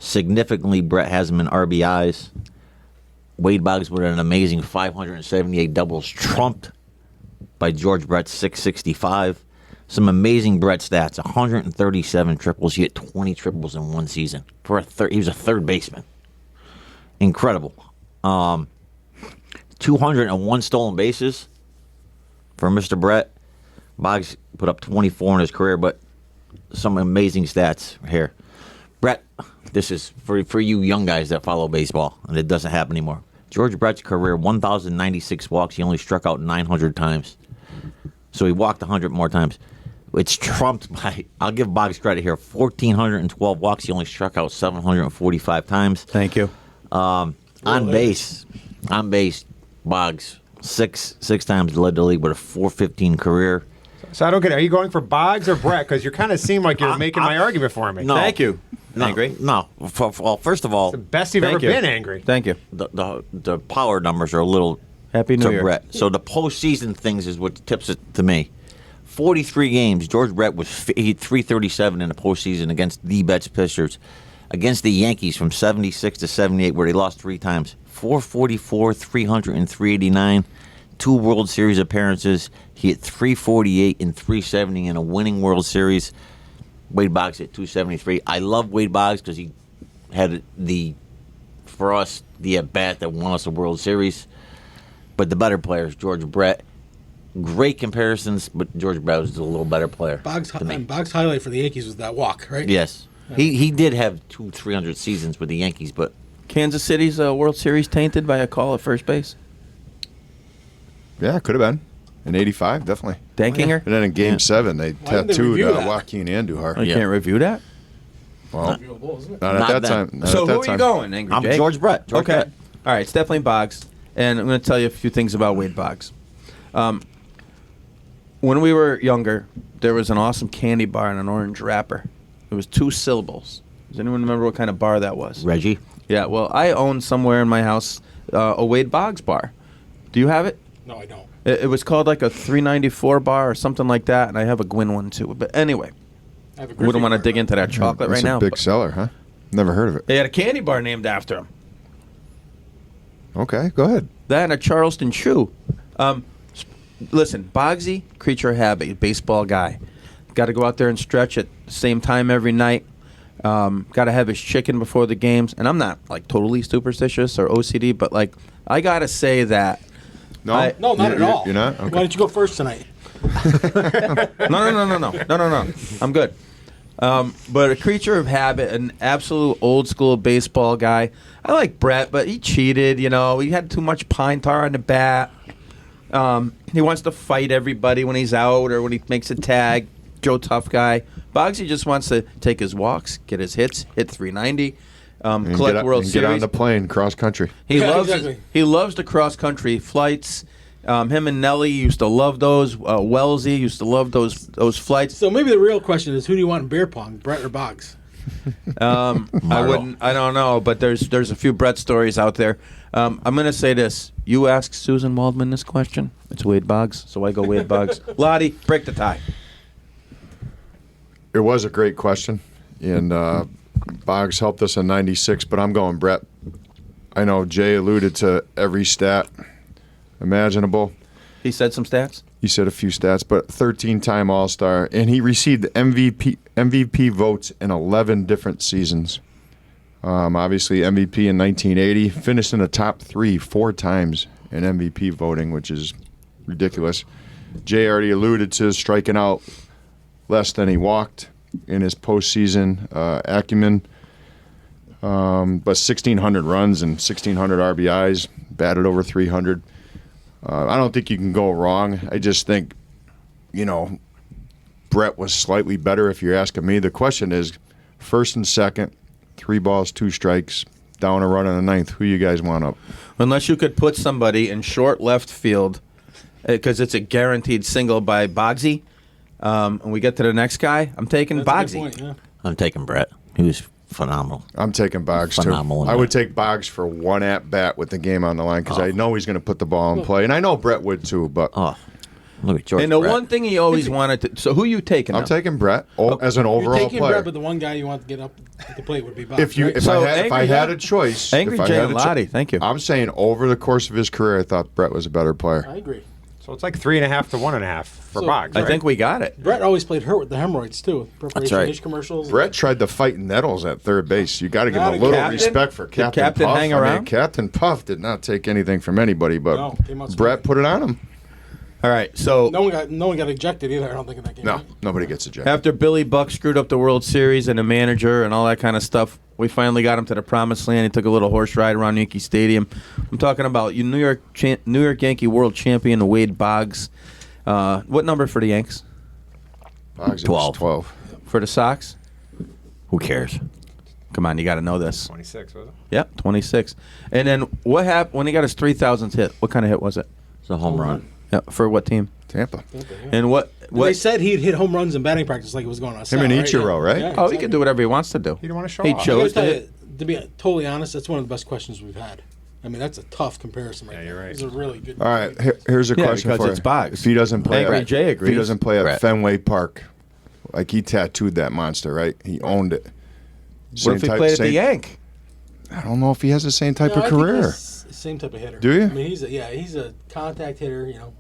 [SPEAKER 4] Significantly, Brett has him in RBIs. Wade Boggs with an amazing 578 doubles, trumped by George Brett's 665. Some amazing Brett stats: 137 triples. He hit 20 triples in one season. He was a third baseman. Incredible. 201 stolen bases for Mr. Brett. Boggs put up 24 in his career, but some amazing stats here. Brett, this is for you young guys that follow baseball, and it doesn't happen anymore. George Brett's career, 1,096 walks. He only struck out 900 times. So he walked 100 more times. It's trumped by, I'll give Boggs credit here, 1,412 walks. He only struck out 745 times.
[SPEAKER 1] Thank you.
[SPEAKER 4] On base, Boggs, six times led the league with a 415 career.
[SPEAKER 3] So I don't get it. Are you going for Boggs or Brett? Because you kind of seem like you're making my argument for me.
[SPEAKER 4] No.
[SPEAKER 1] Thank you.
[SPEAKER 4] No,
[SPEAKER 1] Angry?
[SPEAKER 4] No. Well, first of all,
[SPEAKER 3] The best you've
[SPEAKER 1] Thank
[SPEAKER 3] ever
[SPEAKER 1] you.
[SPEAKER 3] been, Angry.
[SPEAKER 1] Thank you.
[SPEAKER 4] the power numbers are a little
[SPEAKER 1] Happy New
[SPEAKER 4] to
[SPEAKER 1] Year.
[SPEAKER 4] Brett. So the postseason things is what tips it to me. 43 games. George Brett he had 337 in the postseason against the best pitchers. Against the Yankees from 76 to 78, where they lost 3 times. 444, 300, and 389. 2 World Series appearances. He hit 348 and 370 in a winning World Series. Wade Boggs hit 273. I love Wade Boggs because he had for us, the at-bat that won us a World Series. But the better players, George Brett. Great comparisons, but George Brett was a little better player.
[SPEAKER 2] Boggs'
[SPEAKER 4] to me.
[SPEAKER 2] highlight for the Yankees was that walk, right?
[SPEAKER 4] Yes. He did have 300 seasons with the Yankees, but
[SPEAKER 1] Kansas City's World Series tainted by a call at first base.
[SPEAKER 5] Yeah, could have been. In 85, definitely.
[SPEAKER 1] Dankinger?
[SPEAKER 5] And then in Game 7, they
[SPEAKER 2] Why didn't they
[SPEAKER 5] tattooed
[SPEAKER 2] review that?
[SPEAKER 5] Joaquin Andujar.
[SPEAKER 1] Oh, you
[SPEAKER 4] Yeah.
[SPEAKER 1] can't review that?
[SPEAKER 5] Well,
[SPEAKER 2] Reviewable, isn't it?
[SPEAKER 5] not at
[SPEAKER 4] Not
[SPEAKER 5] that
[SPEAKER 4] then.
[SPEAKER 5] time. Not
[SPEAKER 1] So
[SPEAKER 5] at that
[SPEAKER 1] who are
[SPEAKER 5] time.
[SPEAKER 1] you going, Angry
[SPEAKER 4] I'm
[SPEAKER 1] Jake?
[SPEAKER 4] George Brett. George
[SPEAKER 1] Okay.
[SPEAKER 4] Brett.
[SPEAKER 1] All right, it's definitely Boggs. And I'm going to tell you a few things about Wade Boggs. When we were younger, there was an awesome candy bar in an orange wrapper. It was 2 syllables. Does anyone remember what kind of bar that was?
[SPEAKER 4] Reggie.
[SPEAKER 1] Yeah, well, I own somewhere in my house a Wade Boggs bar. Do you have it?
[SPEAKER 2] No, I don't.
[SPEAKER 1] It was called like a 394 bar or something like that, and I have a Gwyn one too. But anyway,
[SPEAKER 2] I have a
[SPEAKER 1] wouldn't want to
[SPEAKER 2] Griffey
[SPEAKER 1] dig into that chocolate
[SPEAKER 5] That's
[SPEAKER 1] right
[SPEAKER 5] a
[SPEAKER 1] now.
[SPEAKER 5] big
[SPEAKER 1] but
[SPEAKER 5] seller, huh? Never heard of it.
[SPEAKER 1] They had a candy bar named after him.
[SPEAKER 5] Okay, go ahead.
[SPEAKER 1] That and a Charleston Chew. Listen, Boggsy, creature of habit, baseball guy. Got to go out there and stretch at the same time every night. Got to have his chicken before the games. And I'm not like totally superstitious or OCD, but like I got to say that.
[SPEAKER 5] No,
[SPEAKER 2] No, not at all.
[SPEAKER 5] You're not?
[SPEAKER 2] Why
[SPEAKER 5] Okay.
[SPEAKER 2] don't you go first tonight?
[SPEAKER 1] No. I'm good. But a creature of habit, an absolute old school baseball guy. I like Brett, but he cheated. You know, he had too much pine tar on the bat. He wants to fight everybody when he's out or when he makes a tag. Joe Tough Guy. Boggsy just wants to take his walks, get his hits, hit 390,
[SPEAKER 5] And
[SPEAKER 1] collect World
[SPEAKER 5] and
[SPEAKER 1] Series.
[SPEAKER 5] get on the plane, cross country.
[SPEAKER 1] He
[SPEAKER 2] Yeah,
[SPEAKER 1] loves
[SPEAKER 2] exactly.
[SPEAKER 1] he loves the cross country flights. Him and Nelly used to love those. Wellesley used to love those flights.
[SPEAKER 2] So maybe the real question is, who do you want in beer pong, Brett or Boggs?
[SPEAKER 1] I wouldn't. I don't know, but there's a few Brett stories out there. I'm gonna say this. You ask Susan Waldman this question. It's Wade Boggs, so I go Wade Boggs. Loddy, break the tie.
[SPEAKER 5] It was a great question, and Boggs helped us in '96, but I'm going Brett. I know Jay alluded to every stat imaginable.
[SPEAKER 1] He said some stats.
[SPEAKER 5] He said a few stats, but 13-time All-Star, and he received MVP votes in 11 different seasons. Obviously, MVP in 1980, finished in the top 4 times in MVP voting, which is ridiculous. Jay already alluded to striking out less than he walked in his postseason acumen. But 1,600 runs and 1,600 RBIs, batted over 300. I don't think you can go wrong. I just think, Brett was slightly better if you're asking me. The question is, first and second, 3 balls, 2 strikes, down a run in the ninth. Who you guys want up?
[SPEAKER 1] Unless you could put somebody in short left field, because it's a guaranteed single by Boggsy, and we get to the next guy, I'm taking
[SPEAKER 2] That's a
[SPEAKER 1] Boggsy.
[SPEAKER 2] good point, yeah.
[SPEAKER 4] I'm taking Brett. He was phenomenal.
[SPEAKER 5] I'm taking Boggs,
[SPEAKER 4] Phenomenal
[SPEAKER 5] too.
[SPEAKER 4] in
[SPEAKER 5] I would
[SPEAKER 4] that.
[SPEAKER 5] take Boggs for 1 at-bat with the game on the line because I know he's going to put the ball in play. And I know Brett would, too, but
[SPEAKER 4] Oh, Look at George.
[SPEAKER 1] And the
[SPEAKER 4] Brett.
[SPEAKER 1] one thing he always wanted to. So who you taking?
[SPEAKER 5] I'm
[SPEAKER 1] now?
[SPEAKER 5] taking Brett as an
[SPEAKER 2] You're
[SPEAKER 5] overall
[SPEAKER 2] taking
[SPEAKER 5] player.
[SPEAKER 2] Brett, but the one guy you want to get up at the plate would be Boggs.
[SPEAKER 5] If you,
[SPEAKER 2] right?
[SPEAKER 5] if
[SPEAKER 1] So
[SPEAKER 5] I
[SPEAKER 1] Angry
[SPEAKER 5] had
[SPEAKER 1] Jay-
[SPEAKER 5] a choice,
[SPEAKER 1] Angry
[SPEAKER 5] if I
[SPEAKER 1] Jay
[SPEAKER 5] had
[SPEAKER 1] and
[SPEAKER 5] a cho-
[SPEAKER 1] Loddy, thank you.
[SPEAKER 5] I'm saying over the course of his career, I thought Brett was a better player.
[SPEAKER 2] I agree.
[SPEAKER 3] So it's like 3.5 to 1.5 for
[SPEAKER 2] So-
[SPEAKER 3] Boggs.
[SPEAKER 1] I
[SPEAKER 3] right?
[SPEAKER 1] think we got it.
[SPEAKER 2] Brett always played hurt with the hemorrhoids too. Preparation
[SPEAKER 4] right.
[SPEAKER 2] dish commercials.
[SPEAKER 5] Brett tried to fight Nettles at third base. You got to give him a
[SPEAKER 2] Not a
[SPEAKER 5] little
[SPEAKER 1] captain?
[SPEAKER 5] respect for
[SPEAKER 1] Did
[SPEAKER 5] Captain
[SPEAKER 1] Captain
[SPEAKER 5] Puff.
[SPEAKER 1] hang
[SPEAKER 5] I mean,
[SPEAKER 1] around?
[SPEAKER 5] Captain Puff did not take anything from anybody, but
[SPEAKER 2] No, came out
[SPEAKER 5] Brett
[SPEAKER 2] swinging.
[SPEAKER 5] put it on him.
[SPEAKER 1] All right. So
[SPEAKER 2] No one got ejected either. I don't think in that game.
[SPEAKER 5] No, nobody gets ejected.
[SPEAKER 1] after Billy Buck screwed up the World Series and the manager and all that kind of stuff, we finally got him to the promised land. He took a little horse ride around Yankee Stadium. I'm talking about New York Yankee World Champion Wade Boggs. What number for the Yanks?
[SPEAKER 5] Boggs, it
[SPEAKER 4] 12.
[SPEAKER 5] was 12.
[SPEAKER 1] For the Sox?
[SPEAKER 4] Who cares?
[SPEAKER 1] Come on, you got to know this.
[SPEAKER 3] 26, was it?
[SPEAKER 1] Yep, 26. And then what happened when he got his 3,000th hit? What kind of hit was it?
[SPEAKER 4] It's a home run.
[SPEAKER 1] Yeah, for what team?
[SPEAKER 5] Tampa.
[SPEAKER 1] And what?
[SPEAKER 2] They said he'd hit home runs in batting practice like it was going on.
[SPEAKER 5] Him and Ichiro, right?
[SPEAKER 2] Yeah,
[SPEAKER 1] Oh, he can do whatever he wants to do.
[SPEAKER 3] He didn't want to show
[SPEAKER 1] He
[SPEAKER 3] off.
[SPEAKER 2] I
[SPEAKER 1] chose
[SPEAKER 2] gotta
[SPEAKER 1] to
[SPEAKER 2] tell
[SPEAKER 1] hit.
[SPEAKER 2] you, to be totally honest, that's one of the best questions we've had. I mean, that's a tough comparison right
[SPEAKER 3] Yeah,
[SPEAKER 2] there.
[SPEAKER 3] you're right.
[SPEAKER 2] It's a really good.
[SPEAKER 5] All right, here's a
[SPEAKER 1] Yeah,
[SPEAKER 5] question
[SPEAKER 1] because
[SPEAKER 5] for
[SPEAKER 1] it's
[SPEAKER 5] you.
[SPEAKER 1] Boggs.
[SPEAKER 5] If he doesn't play,
[SPEAKER 1] Angry
[SPEAKER 5] at,
[SPEAKER 1] Jay
[SPEAKER 5] if he
[SPEAKER 1] agrees.
[SPEAKER 5] doesn't play at
[SPEAKER 4] Brett.
[SPEAKER 5] Fenway Park, like he tattooed that monster, right? He owned it.
[SPEAKER 1] What if he played at the Yank?
[SPEAKER 5] I don't know if he has the same type
[SPEAKER 2] No,
[SPEAKER 5] of
[SPEAKER 2] I think
[SPEAKER 5] career.
[SPEAKER 2] he's the same type of hitter.
[SPEAKER 5] Do you?
[SPEAKER 2] I mean, he's a contact hitter. You know,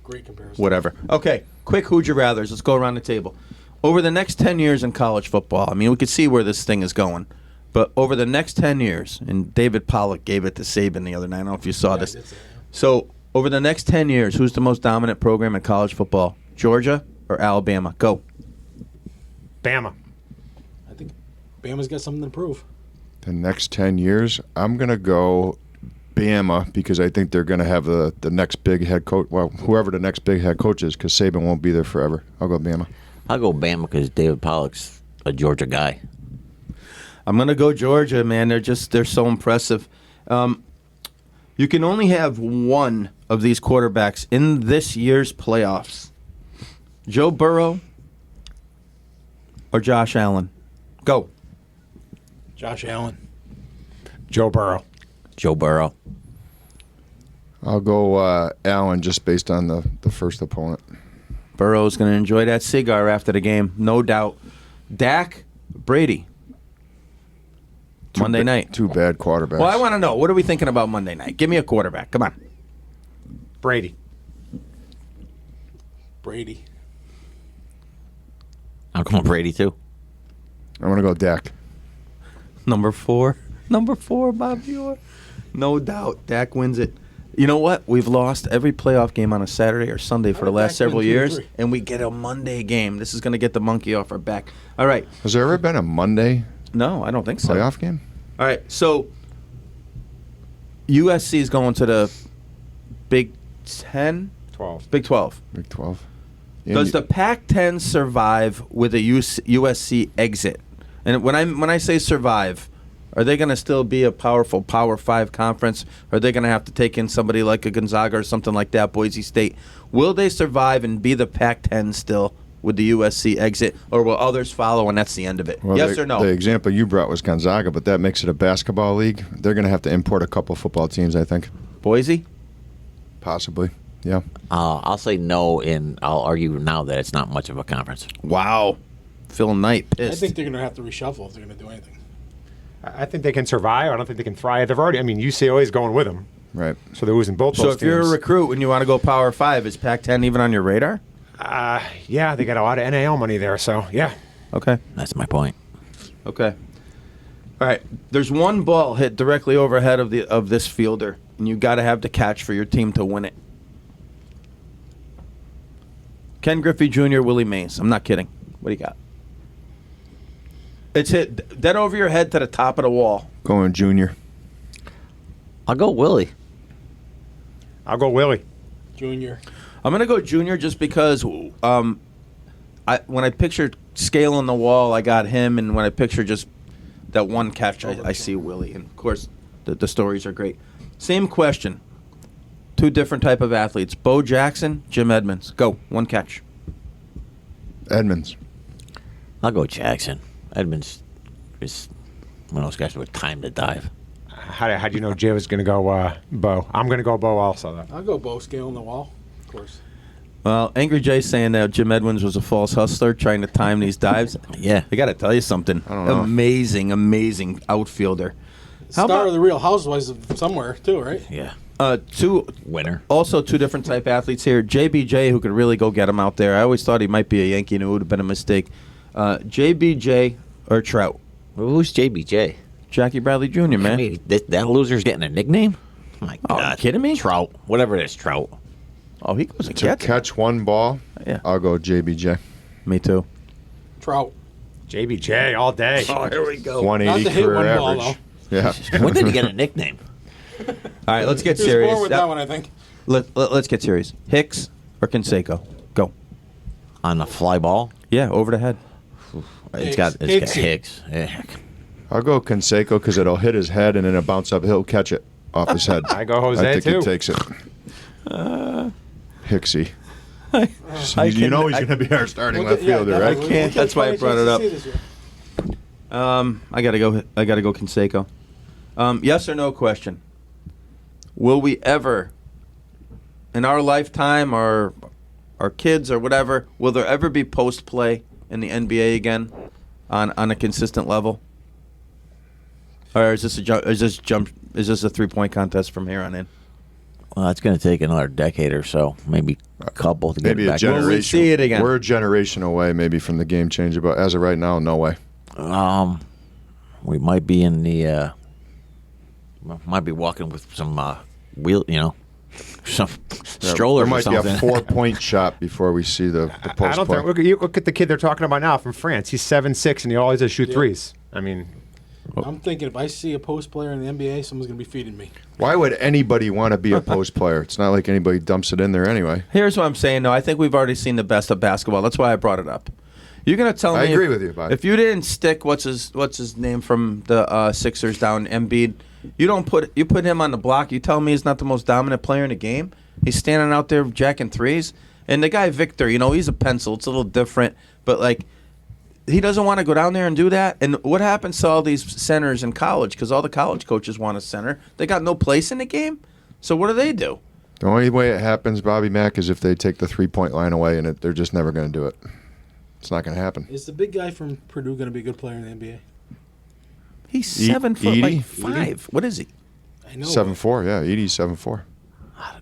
[SPEAKER 2] great comparison.
[SPEAKER 1] Whatever. Okay, quick who'd you rathers. Let's go around the table. Over the next 10 years in college football, I mean, we could see where this thing is going. But over the next 10 years, and David Pollock gave it to Saban the other night. I don't know if you saw
[SPEAKER 2] Yeah, I
[SPEAKER 1] this.
[SPEAKER 2] did say that.
[SPEAKER 1] So, over the next 10 years, who's the most dominant program in college football? Georgia or Alabama? Go.
[SPEAKER 3] Bama.
[SPEAKER 2] I think Bama's got something to prove.
[SPEAKER 5] The next 10 years, I'm going to go Bama because I think they're going to have the next big head coach. Well, whoever the next big head coach is, because Saban won't be there forever. I'll go Bama.
[SPEAKER 4] I'll go Bama because David Pollock's a Georgia guy.
[SPEAKER 1] I'm going to go Georgia, man. They're so impressive. You can only have one of these quarterbacks in this year's playoffs. Joe Burrow or Josh Allen. Go.
[SPEAKER 2] Josh Allen.
[SPEAKER 3] Joe Burrow.
[SPEAKER 4] Joe Burrow.
[SPEAKER 5] I'll go Allen just based on the first opponent.
[SPEAKER 1] Burrow's going to enjoy that cigar after the game, no doubt. Dak, Brady. Monday night.
[SPEAKER 5] Two bad quarterbacks.
[SPEAKER 1] Well, I want to know, what are we thinking about Monday night? Give me a quarterback. Come on.
[SPEAKER 3] Brady.
[SPEAKER 2] Brady.
[SPEAKER 4] I'm going Brady too.
[SPEAKER 5] I'm going to go Dak.
[SPEAKER 1] Number 4, Bob Muir. No doubt, Dak wins it. You know what? We've lost every playoff game on a Saturday or Sunday for the
[SPEAKER 2] did
[SPEAKER 1] last
[SPEAKER 2] Dak
[SPEAKER 1] several
[SPEAKER 2] win 2 or
[SPEAKER 1] years,
[SPEAKER 2] 3?
[SPEAKER 1] and we get a Monday game. This is going to get the monkey off our back. All right.
[SPEAKER 5] Has there ever been a Monday
[SPEAKER 1] No, I don't think so.
[SPEAKER 5] playoff game?
[SPEAKER 1] All right. So USC is going to the Big 10,
[SPEAKER 3] 12.
[SPEAKER 1] Big 12.
[SPEAKER 5] Big 12. Yeah,
[SPEAKER 1] Does the Pac-10 survive with a USC exit? And when I say survive, are they going to still be a powerful Power 5 conference? Or are they going to have to take in somebody like a Gonzaga or something like that, Boise State? Will they survive and be the Pac-10 still with the USC exit? Or will others follow and that's the end of it?
[SPEAKER 5] Well,
[SPEAKER 1] Yes
[SPEAKER 5] the,
[SPEAKER 1] or no?
[SPEAKER 5] The example you brought was Gonzaga, but that makes it a basketball league. They're going to have to import a couple football teams, I think.
[SPEAKER 1] Boise?
[SPEAKER 5] Possibly. Yeah.
[SPEAKER 4] I'll say no, and I'll argue now that it's not much of a conference.
[SPEAKER 1] Wow. Phil Knight
[SPEAKER 2] I
[SPEAKER 1] pissed.
[SPEAKER 2] think they're going to have to reshuffle if they're going to do anything.
[SPEAKER 3] I think they can survive. I don't think they can thrive. They've already. I mean, UCLA is going with them,
[SPEAKER 5] Right.
[SPEAKER 3] so they're losing both
[SPEAKER 1] So
[SPEAKER 3] those
[SPEAKER 1] if you're a
[SPEAKER 3] teams.
[SPEAKER 1] recruit and you want to go Power 5, is Pac-10 even on your radar?
[SPEAKER 3] Yeah, they got a lot of NAL money there. So yeah,
[SPEAKER 1] Okay.
[SPEAKER 4] That's my point.
[SPEAKER 1] Okay. All right. There's one ball hit directly overhead of this fielder, and you got to have the catch for your team to win it. Ken Griffey Jr., Willie Mays. I'm not kidding. What do you got? It's hit dead over your head to the top of the wall.
[SPEAKER 5] Going junior.
[SPEAKER 4] I'll go Willie.
[SPEAKER 3] I'll go Willie.
[SPEAKER 2] Junior.
[SPEAKER 1] I'm gonna go Junior just because when I pictured scaling the wall, I got him, and when I picture just that one catch, I see Willie. And of course, the stories are great. Same question. Two different type of athletes: Bo Jackson, Jim Edmonds. Go one catch.
[SPEAKER 5] Edmonds.
[SPEAKER 4] I'll go Jackson. Edmonds is one of those guys with time to dive.
[SPEAKER 3] How do you know Jay was going to go Bo? I'm going to go Bo also, though.
[SPEAKER 2] I'll go Bo scaling the wall. Of course.
[SPEAKER 1] Well, Angry Jay saying that Jim Edmonds was a false hustler trying to time these dives.
[SPEAKER 4] Yeah.
[SPEAKER 1] I got to tell you something.
[SPEAKER 5] I don't know.
[SPEAKER 1] Amazing outfielder. How
[SPEAKER 2] Star
[SPEAKER 1] about
[SPEAKER 2] of the Real Housewives of somewhere, too, right?
[SPEAKER 4] Yeah.
[SPEAKER 1] two
[SPEAKER 4] Winner.
[SPEAKER 1] also two different type athletes here? JBJ, who could really go get him out there. I always thought he might be a Yankee, and it would have been a mistake. JBJ or Trout?
[SPEAKER 4] Well, who's JBJ?
[SPEAKER 1] Jackie Bradley Jr., man.
[SPEAKER 4] I mean, that loser's getting a nickname? Oh, my
[SPEAKER 1] Oh,
[SPEAKER 4] God.
[SPEAKER 1] you kidding me?
[SPEAKER 4] Trout. Whatever it is, Trout.
[SPEAKER 1] Oh, he goes and
[SPEAKER 5] To
[SPEAKER 1] gets it.
[SPEAKER 5] catch one ball,
[SPEAKER 1] Yeah.
[SPEAKER 5] I'll go JBJ.
[SPEAKER 1] Me too.
[SPEAKER 2] Trout.
[SPEAKER 3] JBJ all day.
[SPEAKER 1] Oh, here we go.
[SPEAKER 5] 180
[SPEAKER 2] Not to hit
[SPEAKER 5] career
[SPEAKER 2] one ball,
[SPEAKER 5] average. Yeah.
[SPEAKER 4] When did he get a nickname?
[SPEAKER 1] All right, let's get
[SPEAKER 2] He was
[SPEAKER 1] serious.
[SPEAKER 2] born with that one, I think.
[SPEAKER 1] Let's get serious. Hicks or Canseco? Go.
[SPEAKER 4] On the fly ball?
[SPEAKER 1] Yeah, over the head.
[SPEAKER 4] It's got
[SPEAKER 2] Hicksy.
[SPEAKER 4] Hicks. Yeah.
[SPEAKER 5] I'll go Canseco because it'll hit his head and then it'll bounce up. He'll catch it off his head.
[SPEAKER 3] I go Jose,
[SPEAKER 5] I think
[SPEAKER 3] too.
[SPEAKER 5] he takes it. Hicksy.
[SPEAKER 1] I
[SPEAKER 5] You know
[SPEAKER 1] can-
[SPEAKER 5] he's going to be our starting
[SPEAKER 2] Well,
[SPEAKER 5] left fielder,
[SPEAKER 2] yeah,
[SPEAKER 5] right?
[SPEAKER 2] definitely.
[SPEAKER 1] can't- that's why I
[SPEAKER 2] We'll
[SPEAKER 1] brought
[SPEAKER 2] get
[SPEAKER 1] it
[SPEAKER 2] a
[SPEAKER 1] up.
[SPEAKER 2] chance to see this year.
[SPEAKER 1] I gotta go Canseco. Yes or no question. Will we ever, in our lifetime, or our kids or whatever, will there ever be post play in the NBA again, on a consistent level? Or is this a 3-point contest from here on in?
[SPEAKER 4] Well, it's going to take another decade or so, maybe a couple to
[SPEAKER 5] Maybe
[SPEAKER 4] get
[SPEAKER 5] a
[SPEAKER 4] it back.
[SPEAKER 1] Will we
[SPEAKER 5] generation.
[SPEAKER 1] see it again?
[SPEAKER 5] We're a generation away maybe from the game changer, but as of right now, no way.
[SPEAKER 4] We might be in the might be walking with some wheel, some strollers
[SPEAKER 5] There
[SPEAKER 4] or
[SPEAKER 5] might be
[SPEAKER 4] something.
[SPEAKER 5] a 4-point shot before we see the
[SPEAKER 3] I
[SPEAKER 5] post
[SPEAKER 3] don't
[SPEAKER 5] play.
[SPEAKER 3] think. Look at the kid they're talking about now from France. He's 7'6" and he always does shoot threes. I mean,
[SPEAKER 2] I'm thinking if I see a post player in the NBA, someone's going to be feeding me.
[SPEAKER 5] Why would anybody want to be a post player? It's not like anybody dumps it in there anyway.
[SPEAKER 1] Here's what I'm saying. No, I think we've already seen the best of basketball. That's why I brought it up. You're gonna tell me?
[SPEAKER 5] I agree with you, Bob.
[SPEAKER 1] If you didn't stick what's his name from the Sixers down, Embiid, you put him on the block. You tell me he's not the most dominant player in the game. He's standing out there jacking threes, and the guy Victor, he's a pencil. It's a little different, but like he doesn't want to go down there and do that. And what happens to all these centers in college? Because all the college coaches want a center. They got no place in the game. So what do?
[SPEAKER 5] The only way it happens, Bobby Mack, is if they take the 3-point line away, and they're just never going to do it. It's not going to happen.
[SPEAKER 2] Is the big guy from Purdue going to be a good player in the NBA?
[SPEAKER 1] He's 7 foot,
[SPEAKER 5] Edie?
[SPEAKER 1] like 5. What is he?
[SPEAKER 2] I know.
[SPEAKER 5] 7'4", yeah. Edie's 7'4".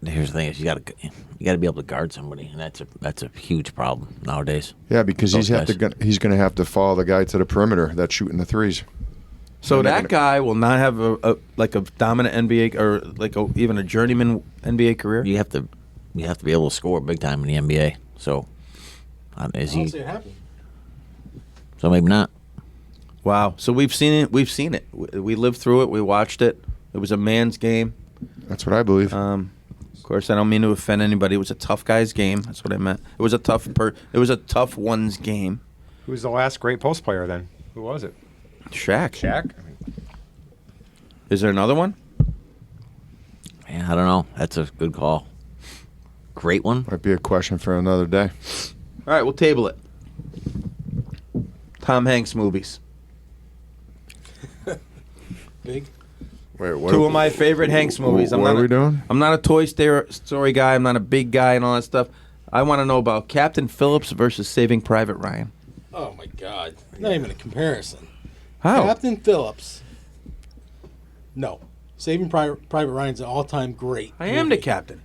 [SPEAKER 4] Here's the thing: is you got to be able to guard somebody, and that's a huge problem nowadays.
[SPEAKER 5] Yeah, because
[SPEAKER 4] Those
[SPEAKER 5] he's going to have to follow the guy to the perimeter that's shooting the threes.
[SPEAKER 1] So
[SPEAKER 5] They're not
[SPEAKER 1] that
[SPEAKER 5] gonna-
[SPEAKER 1] guy will not have a dominant NBA or even a journeyman NBA career.
[SPEAKER 4] You have to be able to score big time in the NBA. So is
[SPEAKER 2] I don't
[SPEAKER 4] he?
[SPEAKER 2] see it happen.
[SPEAKER 4] So maybe not.
[SPEAKER 1] Wow. So we've seen it. We lived through it. We watched it. It was a man's game.
[SPEAKER 5] That's what I believe.
[SPEAKER 1] Of course, I don't mean to offend anybody. It was a tough guy's game. That's what I meant. It was a tough one's game.
[SPEAKER 3] who's the last great post player then? Who was it?
[SPEAKER 1] Shaq.
[SPEAKER 3] Shaq?
[SPEAKER 1] Is there another one?
[SPEAKER 4] Yeah, I don't know. That's a good call. Great one.
[SPEAKER 5] Might be a question for another day.
[SPEAKER 1] All right, we'll table it. Tom Hanks movies.
[SPEAKER 2] Big.
[SPEAKER 5] Wait, what?
[SPEAKER 1] Two of my favorite Hanks movies.
[SPEAKER 5] What are we doing?
[SPEAKER 1] I'm not a Toy Story guy. I'm not a big guy and all that stuff. I want to know about Captain Phillips versus Saving Private Ryan.
[SPEAKER 2] Oh, my God. Not even a comparison.
[SPEAKER 1] How?
[SPEAKER 2] Captain Phillips. No. Saving Private Ryan's an all-time great.
[SPEAKER 1] I am the captain.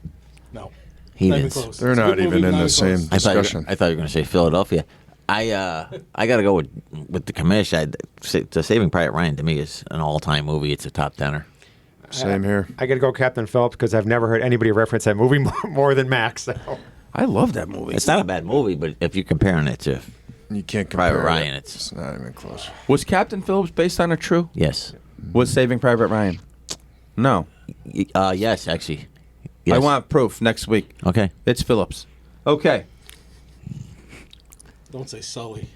[SPEAKER 2] No.
[SPEAKER 4] He
[SPEAKER 2] Not even
[SPEAKER 4] is.
[SPEAKER 2] close.
[SPEAKER 5] They're
[SPEAKER 2] It's a
[SPEAKER 5] not
[SPEAKER 2] good movie,
[SPEAKER 5] even in
[SPEAKER 2] not
[SPEAKER 5] the
[SPEAKER 2] even
[SPEAKER 5] same
[SPEAKER 2] close.
[SPEAKER 5] discussion.
[SPEAKER 4] I thought you were going to say Philadelphia. I got to go with the commission. The Saving Private Ryan to me is an all-time movie. It's a top tenner.
[SPEAKER 5] Same here.
[SPEAKER 3] I got to go Captain Phillips because I've never heard anybody reference that movie more than Max. So.
[SPEAKER 1] I love that movie.
[SPEAKER 4] It's not a bad movie, but if you're comparing it to
[SPEAKER 5] You can't compare
[SPEAKER 4] Private
[SPEAKER 5] it.
[SPEAKER 4] Ryan,
[SPEAKER 5] It's not even close.
[SPEAKER 1] Was Captain Phillips based on a true?
[SPEAKER 4] yes,
[SPEAKER 1] Was Saving Private Ryan? No.
[SPEAKER 4] yes, actually, yes.
[SPEAKER 1] I want proof next week.
[SPEAKER 4] Okay.
[SPEAKER 1] It's Phillips. Okay.
[SPEAKER 2] Don't say Sully.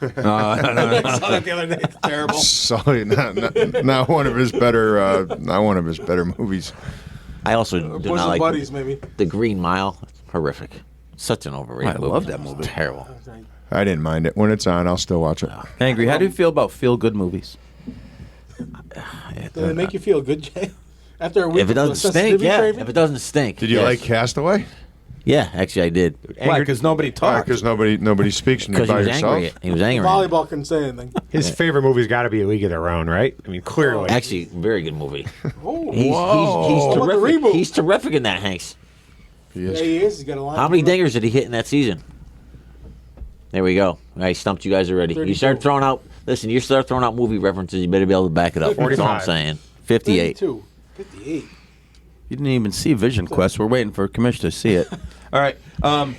[SPEAKER 1] No.
[SPEAKER 2] I saw that the other day. It's terrible.
[SPEAKER 5] Sorry, not one of his better. Not one of his better movies.
[SPEAKER 4] I also
[SPEAKER 2] Or
[SPEAKER 4] do
[SPEAKER 2] Bosom
[SPEAKER 4] not like
[SPEAKER 2] Buddies, maybe.
[SPEAKER 4] The Green Mile. It's horrific. Such an overrated
[SPEAKER 1] I
[SPEAKER 4] movie.
[SPEAKER 1] love that movie.
[SPEAKER 4] It's terrible.
[SPEAKER 5] I didn't mind it when it's on. I'll still watch it.
[SPEAKER 1] Angry, how do you feel about feel-good movies?
[SPEAKER 2] Do they make you feel good, Jay? After a week
[SPEAKER 4] If it doesn't
[SPEAKER 2] of
[SPEAKER 4] stink,
[SPEAKER 2] sensitivity
[SPEAKER 4] yeah.
[SPEAKER 2] craving?
[SPEAKER 4] If it doesn't stink,
[SPEAKER 5] Did you
[SPEAKER 4] yes.
[SPEAKER 5] like Castaway?
[SPEAKER 4] Yeah, actually, I did.
[SPEAKER 1] Why? Because nobody talked.
[SPEAKER 5] Because nobody speaks and you're
[SPEAKER 4] Because he
[SPEAKER 5] by
[SPEAKER 4] was
[SPEAKER 5] yourself.
[SPEAKER 4] angry. He was angry.
[SPEAKER 2] Volleyball couldn't say anything.
[SPEAKER 3] His favorite movie's got to be A League of Their Own, right? I mean, clearly.
[SPEAKER 4] Actually, very good movie.
[SPEAKER 2] Oh,
[SPEAKER 4] He's
[SPEAKER 2] What about the
[SPEAKER 4] terrific.
[SPEAKER 2] reboot?
[SPEAKER 4] He's terrific in that, Hanks.
[SPEAKER 5] He
[SPEAKER 2] yeah,
[SPEAKER 5] is.
[SPEAKER 2] he is. He's got a line.
[SPEAKER 4] How many dingers did he hit in that season? There we go. I stumped you guys already.
[SPEAKER 2] 32.
[SPEAKER 4] You start throwing out. Listen, you start throwing out movie references. You better be able to back it up. That's all I'm
[SPEAKER 3] 45.
[SPEAKER 4] saying. 58.
[SPEAKER 2] 32. 58.
[SPEAKER 1] You didn't even see Vision Quest. We're waiting for Commissioner to see it. All right.
[SPEAKER 2] I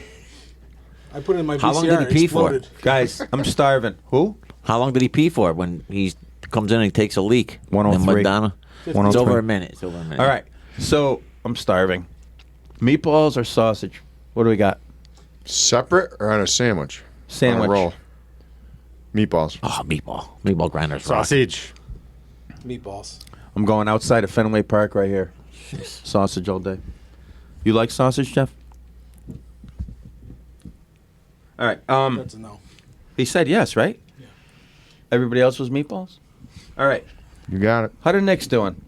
[SPEAKER 2] put it in my VCR.
[SPEAKER 4] How long did he
[SPEAKER 2] it
[SPEAKER 4] pee for?
[SPEAKER 2] exploded.
[SPEAKER 1] Guys, I'm starving. Who?
[SPEAKER 4] How long did he pee for when he comes in and he takes a leak?
[SPEAKER 1] 103.
[SPEAKER 4] In Madonna?
[SPEAKER 1] 103.
[SPEAKER 4] It's over a minute. It's over a minute.
[SPEAKER 1] All right. So I'm starving. Meatballs or sausage? What do we got?
[SPEAKER 5] Separate or on a sandwich?
[SPEAKER 1] Sandwich.
[SPEAKER 5] On a roll. Meatballs.
[SPEAKER 4] Oh, meatball. Meatball grinders. rock.
[SPEAKER 3] Sausage.
[SPEAKER 2] Meatballs.
[SPEAKER 1] I'm going outside of Fenway Park right here. Sausage all day. You like sausage, Jeff? All right.
[SPEAKER 2] That's a no.
[SPEAKER 1] He said yes, right?
[SPEAKER 2] Yeah.
[SPEAKER 1] Everybody else was meatballs? All right.
[SPEAKER 5] You got it.
[SPEAKER 1] How the Knicks doing?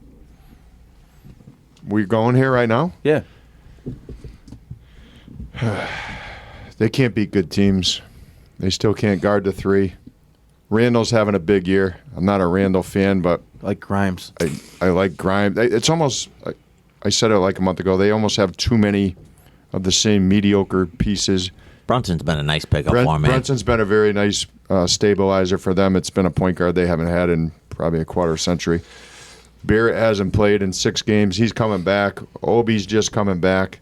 [SPEAKER 5] We going here right now?
[SPEAKER 1] Yeah.
[SPEAKER 5] They can't beat good teams. They still can't guard the three. Randall's having a big year. I'm not a Randall fan, but
[SPEAKER 1] Like Grimes.
[SPEAKER 5] I like Grimes. It's almost, I said it like a month ago, they almost have too many of the same mediocre pieces.
[SPEAKER 4] Brunson's been a nice pickup for him, man.
[SPEAKER 5] Brunson's been a very nice stabilizer for them. It's been a point guard they haven't had in probably a quarter century. Barrett hasn't played in 6 games. He's coming back. Obi's just coming back.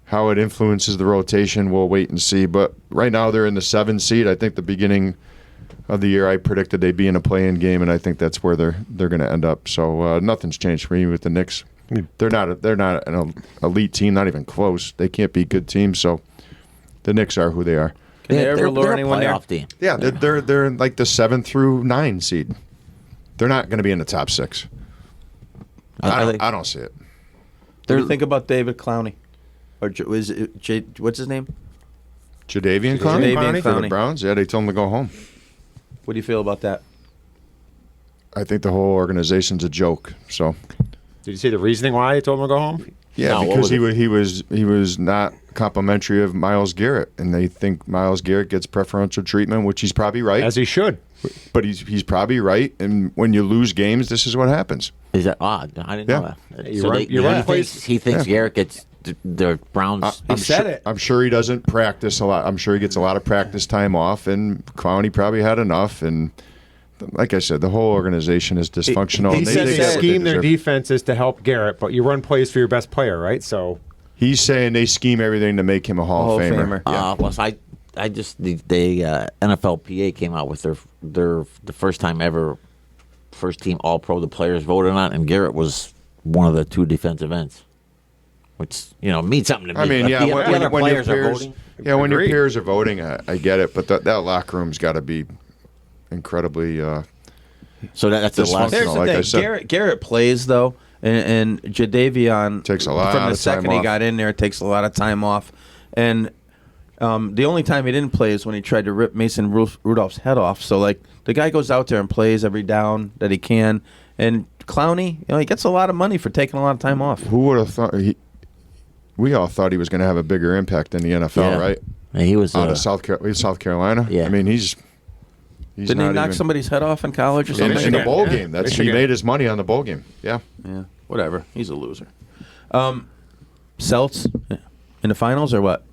[SPEAKER 5] How it influences the rotation, we'll wait and see. But right now they're in the 7 seed. I think the beginning of the year I predicted they'd be in a play-in game, and I think that's where they're going to end up. So nothing's changed for me with the Knicks. They're not an elite team, not even close. They can't beat good teams. So the Knicks are who they are.
[SPEAKER 1] Can they ever lure
[SPEAKER 4] they're a
[SPEAKER 1] anyone there?
[SPEAKER 4] playoff team.
[SPEAKER 5] Yeah, they're in like the 7 through 9 seed. They're not going to be in the top 6. I don't see it.
[SPEAKER 1] What do you think about David Clowney? Or is it what's his name?
[SPEAKER 5] Jadeveon Clowney
[SPEAKER 1] Jadeveon
[SPEAKER 5] for the
[SPEAKER 1] Clowney.
[SPEAKER 5] Browns. Yeah, they told him to go home.
[SPEAKER 1] What do you feel about that?
[SPEAKER 5] I think the whole organization's a joke. So
[SPEAKER 3] Did you see the reasoning why he told him to go home?
[SPEAKER 5] yeah,
[SPEAKER 4] No, what
[SPEAKER 5] because
[SPEAKER 4] was
[SPEAKER 5] he was not complimentary of Myles Garrett, and they think Myles Garrett gets preferential treatment, which he's probably right.
[SPEAKER 3] As he should.
[SPEAKER 5] But he's probably right. And when you lose games, this is what happens.
[SPEAKER 4] Is that odd? I didn't know that.
[SPEAKER 3] You
[SPEAKER 4] So
[SPEAKER 3] run- you run
[SPEAKER 4] he
[SPEAKER 3] plays-
[SPEAKER 4] thinks Garrett gets the Browns.
[SPEAKER 5] I'm
[SPEAKER 1] said
[SPEAKER 5] sure,
[SPEAKER 1] it.
[SPEAKER 5] I'm sure he doesn't practice a lot. I'm sure he gets a lot of practice time off, and Clowney probably had enough. And like I said, the whole organization is dysfunctional.
[SPEAKER 3] He
[SPEAKER 5] and
[SPEAKER 3] said
[SPEAKER 5] they
[SPEAKER 3] they
[SPEAKER 5] get what they
[SPEAKER 3] scheme their
[SPEAKER 5] deserve.
[SPEAKER 3] defenses to help Garrett, but you run plays for your best player, right? So
[SPEAKER 5] He's saying they scheme everything to make him a Hall of Famer. Yeah.
[SPEAKER 4] Well, I just the NFLPA came out with their the first time ever first team All Pro the players voted on, and Garrett was one of the 2 defensive ends, which means something to me.
[SPEAKER 5] I mean,
[SPEAKER 4] But
[SPEAKER 5] yeah,
[SPEAKER 4] the other
[SPEAKER 5] when your
[SPEAKER 4] players are
[SPEAKER 5] peers,
[SPEAKER 4] voting.
[SPEAKER 5] when your
[SPEAKER 3] Agreed.
[SPEAKER 5] peers are voting, I get it, but that locker room's got to be incredibly.
[SPEAKER 4] So that's the last.
[SPEAKER 1] Here's the
[SPEAKER 5] like I
[SPEAKER 1] thing.
[SPEAKER 5] said.
[SPEAKER 1] Garrett plays though, and Jadeveon
[SPEAKER 5] Takes a lot
[SPEAKER 1] from the
[SPEAKER 5] of time
[SPEAKER 1] second he
[SPEAKER 5] off.
[SPEAKER 1] got in there takes a lot of time off, and the only time he didn't play is when he tried to rip Mason Rudolph's head off. So like the guy goes out there and plays every down that he can, and Clowney, he gets a lot of money for taking a lot of time off.
[SPEAKER 5] Who would have thought? We all thought he was going to have a bigger impact in the NFL,
[SPEAKER 4] Yeah.
[SPEAKER 5] right?
[SPEAKER 4] And he was
[SPEAKER 5] Out of South Carolina.
[SPEAKER 4] Yeah.
[SPEAKER 5] I mean, he's
[SPEAKER 1] Didn't he
[SPEAKER 5] not
[SPEAKER 1] knock
[SPEAKER 5] even,
[SPEAKER 1] somebody's head off in college or
[SPEAKER 5] in,
[SPEAKER 1] something?
[SPEAKER 5] in the
[SPEAKER 3] Michigan.
[SPEAKER 5] bowl
[SPEAKER 3] Yeah.
[SPEAKER 5] game. He
[SPEAKER 3] Michigan.
[SPEAKER 5] made his money on the bowl game. Yeah.
[SPEAKER 1] Yeah, whatever. He's a loser. Celts in the finals or what?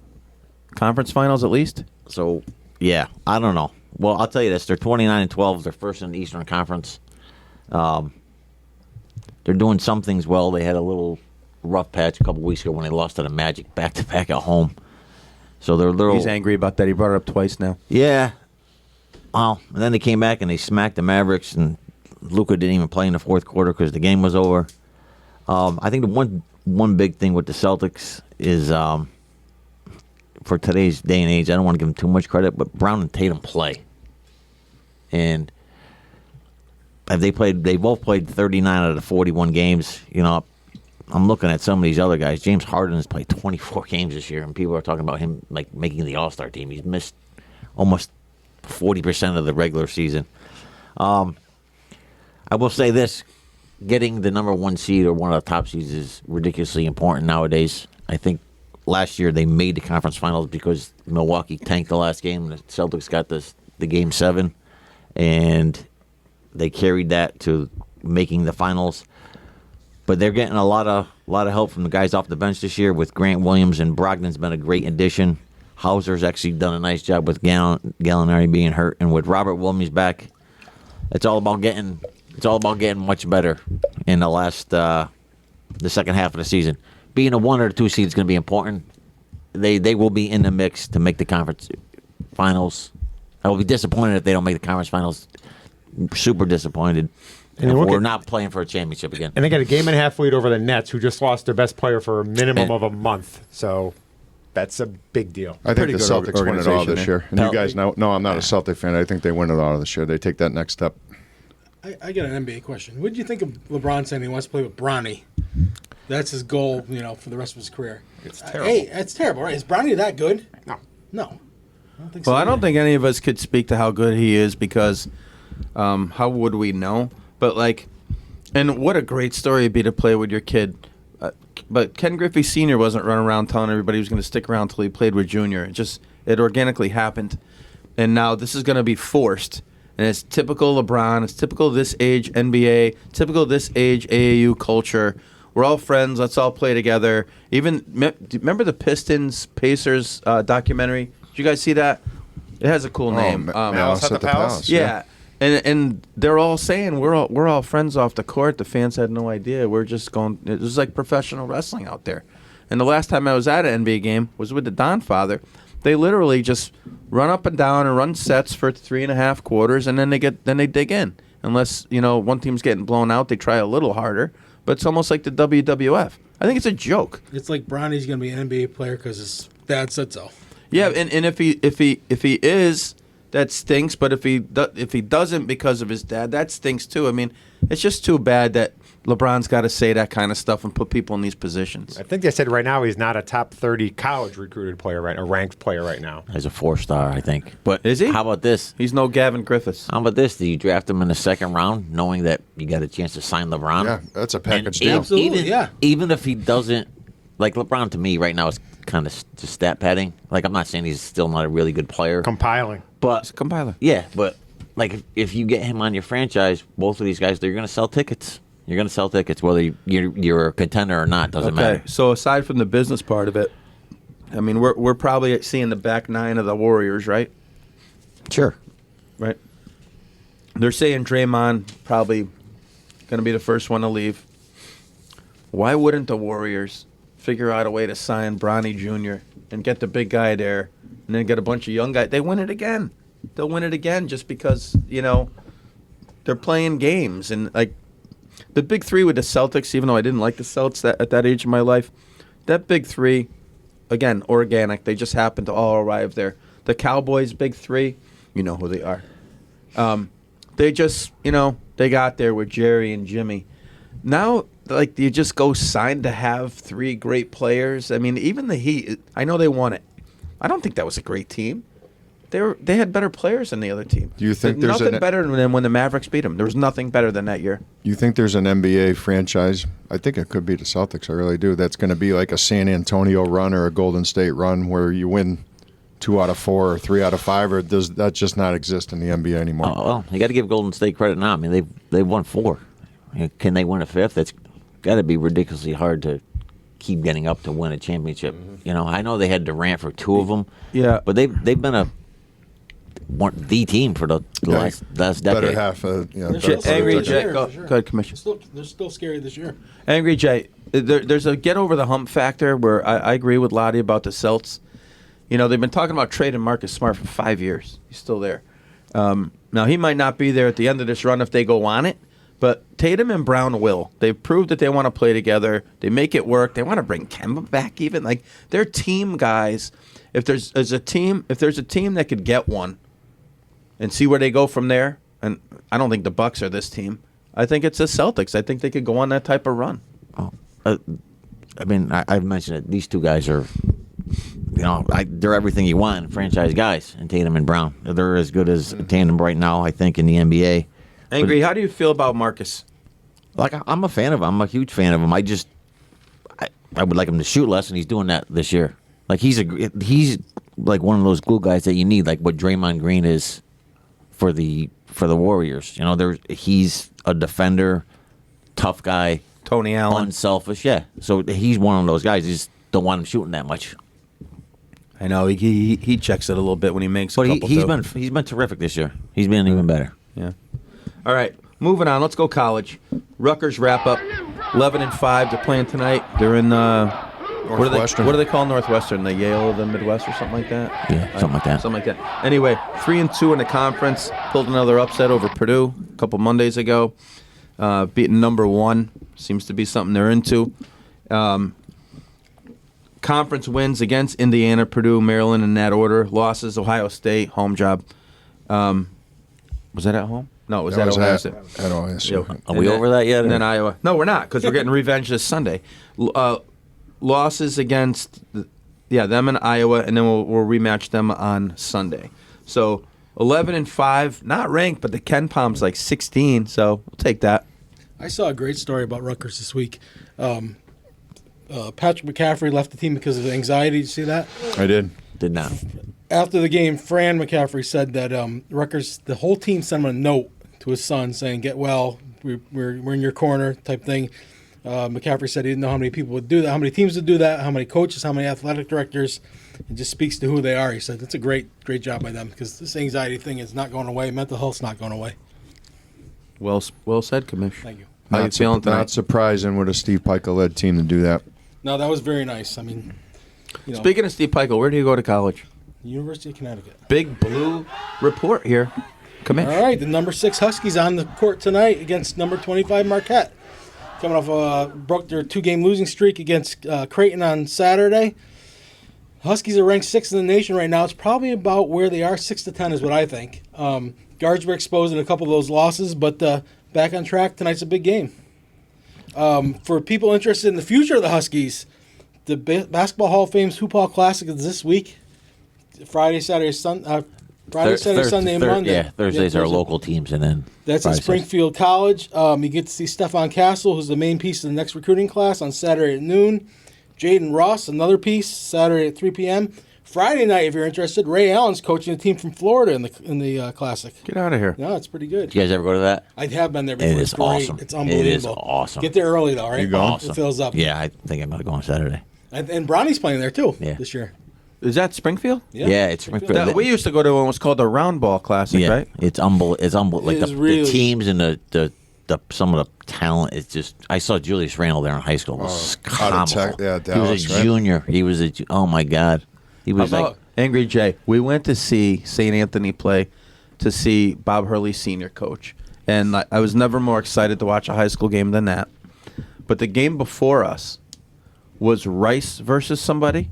[SPEAKER 1] Conference finals at least?
[SPEAKER 4] So yeah, I don't know. Well, I'll tell you this: they're 29-12. They're first in the Eastern Conference. They're doing some things well. They had a little rough patch a couple weeks ago when they lost to the Magic back-to-back at home. So they're a little.
[SPEAKER 1] He's angry about that. He brought it up twice now.
[SPEAKER 4] Yeah. Well, and then they came back and they smacked the Mavericks, and Luka didn't even play in the fourth quarter because the game was over. I think the one big thing with the Celtics is for today's day and age, I don't want to give them too much credit, but Brown and Tatum play. And have they both played 39 out of the 41 games. I'm looking at some of these other guys. James Harden has played 24 games this year, and people are talking about him like making the All-Star team. He's missed almost 40% of the regular season. I will say this. Getting the number 1 seed or one of the top seeds is ridiculously important nowadays. I think last year they made the conference finals because Milwaukee tanked the last game. The Celtics got the game 7, and they carried that to making the finals. But they're getting a lot of help from the guys off the bench this year with Grant Williams, and Brogdon's been a great addition. Hauser's actually done a nice job with Gallinari being hurt, and with Robert Williams back, it's all about getting much better in the second half of the season. Being a 1 or 2 seed is going to be important. They will be in the mix to make the conference finals. I will be disappointed if they don't make the conference finals. Super disappointed. And we're not playing for a championship again.
[SPEAKER 3] And they got a game and a half lead over the Nets, who just lost their best player for a minimum of a month. So that's a big deal.
[SPEAKER 5] I think
[SPEAKER 1] Pretty
[SPEAKER 5] the
[SPEAKER 1] good
[SPEAKER 5] Celtics win it all
[SPEAKER 1] organization
[SPEAKER 5] this
[SPEAKER 1] there.
[SPEAKER 5] year. And you guys know, no, I'm not a Celtic fan. I think they win it all this year. They take that next step.
[SPEAKER 2] I got an NBA question. What do you think of LeBron saying he wants to play with Bronny? That's his goal, for the rest of his career.
[SPEAKER 3] It's terrible.
[SPEAKER 2] Hey, it's terrible, right? Is Bronny that good?
[SPEAKER 3] No.
[SPEAKER 2] No. I don't think so.
[SPEAKER 1] Well, I don't
[SPEAKER 2] either.
[SPEAKER 1] think any of us could speak to how good he is because how would we know? But and what a great story it'd be to play with your kid. But Ken Griffey Sr. wasn't running around telling everybody he was going to stick around until he played with Junior. It organically happened. And now this is going to be forced. And it's typical LeBron. It's typical this age NBA. Typical this age AAU culture. We're all friends. Let's all play together. Even do you remember the Pistons Pacers documentary? Did you guys see that? It has a cool name.
[SPEAKER 3] Malice at the Palace?
[SPEAKER 1] Yeah. And they're all saying we're all friends off the court. The fans had no idea. We're just going. It was like professional wrestling out there. And the last time I was at an NBA game was with the Don Father. They literally just run up and down and run sets for 3.5 quarters, and then they dig in. Unless one team's getting blown out, they try a little harder. But it's almost like the WWF. I think it's a joke.
[SPEAKER 2] It's like Bronny's going to be an NBA player because his dad said so.
[SPEAKER 1] Yeah, and if he is, that stinks. But if he doesn't because of his dad, that stinks too. I mean, it's just too bad that LeBron's got to say that kind of stuff and put people in these positions.
[SPEAKER 3] I think they said right now he's not a top 30 college recruited player, right? A ranked player right now.
[SPEAKER 4] As a 4-star, I think. But
[SPEAKER 1] Is he?
[SPEAKER 4] How about this?
[SPEAKER 1] He's no Gavin Griffiths.
[SPEAKER 4] How about this? Do you draft him in the second round, knowing that you got a chance to sign LeBron?
[SPEAKER 5] Yeah, that's a package
[SPEAKER 4] And
[SPEAKER 5] deal.
[SPEAKER 2] Absolutely,
[SPEAKER 4] even,
[SPEAKER 2] yeah.
[SPEAKER 4] Even if he doesn't, like LeBron to me right now is kind of just stat padding. Like I'm not saying he's still not a really good player,
[SPEAKER 3] Compiling.
[SPEAKER 4] but
[SPEAKER 1] It's a compiler.
[SPEAKER 4] yeah, but like if you get him on your franchise, both of these guys, they're going to sell tickets. You're going to sell tickets whether you're a contender or not. Doesn't matter.
[SPEAKER 1] So aside from the business part of it, I mean, we're probably seeing the back nine of the Warriors, right?
[SPEAKER 4] Sure.
[SPEAKER 1] Right. They're saying Draymond probably going to be the first one to leave. Why wouldn't the Warriors figure out a way to sign Bronny Jr. and get the big guy there, and then get a bunch of young guys? They win it again. They'll win it again just because they're playing games. And the big three with the Celtics, even though I didn't like the Celtics at that age of my life, that big three, again, organic. They just happened to all arrive there. The Cowboys' big three, you know who they are. They just, they got there with Jerry and Jimmy. Now, you just go sign to have 3 great players. I mean, even the Heat, I know they won it. I don't think that was a great team. They had better players than the other team.
[SPEAKER 5] Do you think there's
[SPEAKER 1] nothing better than when the Mavericks beat them? There was nothing better than that year.
[SPEAKER 5] You think there's an NBA franchise? I think it could be the Celtics. I really do. That's going to be like a San Antonio run or a Golden State run where you win 2 out of 4 or 3 out of 5, or does that just not exist in the NBA anymore?
[SPEAKER 4] Oh, well, you got to give Golden State credit now. I mean, they've won 4. Can they win a 5th? That's got to be ridiculously hard to keep getting up to win a championship. I know they had Durant for 2 of them.
[SPEAKER 1] Yeah.
[SPEAKER 4] But they've been the team for the last decade.
[SPEAKER 5] Better half.
[SPEAKER 2] They're
[SPEAKER 1] Jay-
[SPEAKER 2] still
[SPEAKER 1] Angry
[SPEAKER 2] scary this
[SPEAKER 1] Jay,
[SPEAKER 2] year,
[SPEAKER 1] go
[SPEAKER 2] for sure.
[SPEAKER 1] ahead, Commissioner.
[SPEAKER 2] They're still scary this year.
[SPEAKER 1] Angry Jay, there's a get over the hump factor where I agree with Loddy about the Celts. They've been talking about trading Marcus Smart for 5 years. He's still there. Now, he might not be there at the end of this run if they go on it, but Tatum and Brown will. They've proved that they want to play together. They make it work. They want to bring Kemba back even. They're team guys. If there's a team that could get one and see where they go from there, and I don't think the Bucks are this team. I think it's the Celtics. I think they could go on that type of run.
[SPEAKER 4] I've mentioned it. These 2 guys are, they're everything you want in franchise guys, and Tatum and Brown. They're as good as a tandem right now, I think, in the NBA.
[SPEAKER 1] Angry, how do you feel about Marcus?
[SPEAKER 4] I'm a fan of him. I'm a huge fan of him. I would like him to shoot less, and he's doing that this year. Like he's like one of those glue guys that you need, like what Draymond Green is for the Warriors. You know, he's a defender, tough guy,
[SPEAKER 1] Tony Allen.
[SPEAKER 4] unselfish. Yeah, so he's one of those guys. You just don't want him shooting that much.
[SPEAKER 1] I know he checks it a little bit when he makes.
[SPEAKER 4] But
[SPEAKER 1] a couple
[SPEAKER 4] he's been terrific this year. He's been even better.
[SPEAKER 1] Yeah. All right, moving on. Let's go college. Rutgers wrap up 11-5. They're playing tonight. They're in
[SPEAKER 5] Northwestern.
[SPEAKER 1] What do they call Northwestern? The Yale of the Midwest or something like that?
[SPEAKER 4] Yeah, something like that.
[SPEAKER 1] Something like that. Anyway, 3-2 in the conference. Pulled another upset over Purdue a couple Mondays ago. Beating number 1. Seems to be something they're into. Conference wins against Indiana, Purdue, Maryland in that order. Losses, Ohio State, home job. Was that at home? No, it was at Ohio State.
[SPEAKER 5] At Ohio State.
[SPEAKER 1] Yeah.
[SPEAKER 4] Are we over that yet?
[SPEAKER 1] And
[SPEAKER 4] or-
[SPEAKER 1] then Iowa. No, we're not, because we're getting revenge this Sunday. Losses against, them in Iowa, and then we'll rematch them on Sunday. So 11-5, not ranked, but the Ken Palm's like 16, so we'll take that.
[SPEAKER 2] I saw a great story about Rutgers this week. Patrick McCaffrey left the team because of anxiety. Did you see that?
[SPEAKER 5] I did.
[SPEAKER 4] Did not.
[SPEAKER 2] After the game, Fran McCaffrey said that Rutgers, the whole team sent him a note to his son saying, "Get well, we're in your corner," type thing. McCaffrey said he didn't know how many people would do that, how many teams would do that, how many coaches, how many athletic directors. It just speaks to who they are. He said it's a great job by them because this anxiety thing is not going away. Mental health's not going away.
[SPEAKER 1] Well said, Commish.
[SPEAKER 2] Thank you.
[SPEAKER 1] How you feeling tonight?
[SPEAKER 5] Not surprising with a Steve Pica-led team to do that.
[SPEAKER 2] No, that was very nice. I mean,
[SPEAKER 1] Speaking of Steve Pikel, where do you go to college?
[SPEAKER 2] University of Connecticut.
[SPEAKER 1] Big blue report here. Commish.
[SPEAKER 2] All right, the number 6 Huskies on the court tonight against number 25 Marquette. Coming off broke their 2-game losing streak against Creighton on Saturday. Huskies are ranked 6th in the nation right now. It's probably about where they are. 6-10 is what I think. Guards were exposed in a couple of those losses, but back on track. Tonight's a big game. For people interested in the future of the Huskies, the Basketball Hall of Fame's Hoop Hall Classic is this week. Friday, Saturday, Sunday, and Monday.
[SPEAKER 4] Yeah, Thursdays are local teams, and then
[SPEAKER 2] That's
[SPEAKER 4] Friday,
[SPEAKER 2] at Springfield College. You get to see Stefan Castle, who's the main piece of the next recruiting class, on Saturday at noon. Jaden Ross, another piece, Saturday at 3 p.m. Friday night, if you're interested, Ray Allen's coaching a team from Florida in the Classic.
[SPEAKER 1] Get out of here.
[SPEAKER 2] No, it's pretty good.
[SPEAKER 4] You guys ever go to that?
[SPEAKER 2] I have been there before.
[SPEAKER 4] It is
[SPEAKER 2] It's great.
[SPEAKER 4] awesome.
[SPEAKER 2] It's unbelievable.
[SPEAKER 4] It is awesome.
[SPEAKER 2] Get there early, though, right?
[SPEAKER 5] You going?
[SPEAKER 2] It fills up.
[SPEAKER 4] Yeah, I think I'm going to go on Saturday.
[SPEAKER 2] And Bronny's playing there, too,
[SPEAKER 4] Yeah.
[SPEAKER 2] this year.
[SPEAKER 1] Is that Springfield?
[SPEAKER 4] Yeah, it's Springfield.
[SPEAKER 1] We used to go to one was called the Round Ball Classic,
[SPEAKER 4] Yeah,
[SPEAKER 1] right?
[SPEAKER 4] it's unbelievable. Like
[SPEAKER 2] It is
[SPEAKER 4] the
[SPEAKER 2] really-
[SPEAKER 4] teams and the some of the talent. It's just. I saw Julius Randle there in high school. It was
[SPEAKER 5] out of
[SPEAKER 4] comical.
[SPEAKER 5] yeah,
[SPEAKER 4] he was
[SPEAKER 5] Dallas,
[SPEAKER 4] a
[SPEAKER 5] right?
[SPEAKER 4] junior. He was a. Oh my God, he was
[SPEAKER 1] How
[SPEAKER 4] like.
[SPEAKER 1] about Angry Jay? We went to see St. Anthony play to see Bob Hurley Sr. coach. And I was never more excited to watch a high school game than that. But the game before us was Rice versus somebody.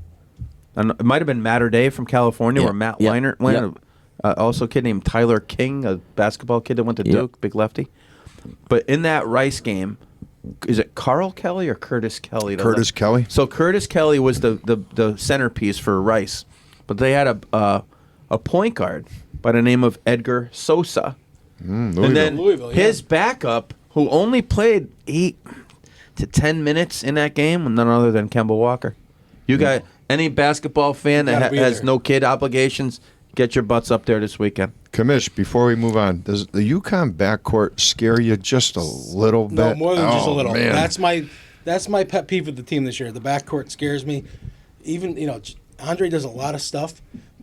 [SPEAKER 1] And it might have been Matter Day from California,
[SPEAKER 4] Yeah,
[SPEAKER 1] where Matt
[SPEAKER 4] yeah,
[SPEAKER 1] Weinert went.
[SPEAKER 4] yeah.
[SPEAKER 1] Also a kid named Tyler King, a basketball kid that went to
[SPEAKER 4] Yep.
[SPEAKER 1] Duke, big lefty. But in that Rice game, is it Carl Kelly or Curtis Kelly?
[SPEAKER 5] Curtis Kelly.
[SPEAKER 1] So Curtis Kelly was the centerpiece for Rice, but they had a point guard by the name of Edgar Sosa, and then
[SPEAKER 2] Louisville, yeah.
[SPEAKER 1] his backup, who only played 8 to 10 minutes in that game, none other than Kemba Walker. You got any basketball fan
[SPEAKER 2] Gotta
[SPEAKER 1] that
[SPEAKER 2] be
[SPEAKER 1] has
[SPEAKER 2] there.
[SPEAKER 1] no kid obligations? Get your butts up there this weekend.
[SPEAKER 5] Kamish, before we move on, does the UConn backcourt scare you just a little bit?
[SPEAKER 2] No, more than just a
[SPEAKER 5] Oh,
[SPEAKER 2] little.
[SPEAKER 5] man.
[SPEAKER 2] That's my pet peeve with the team this year. The backcourt scares me. Even Andre does a lot of stuff,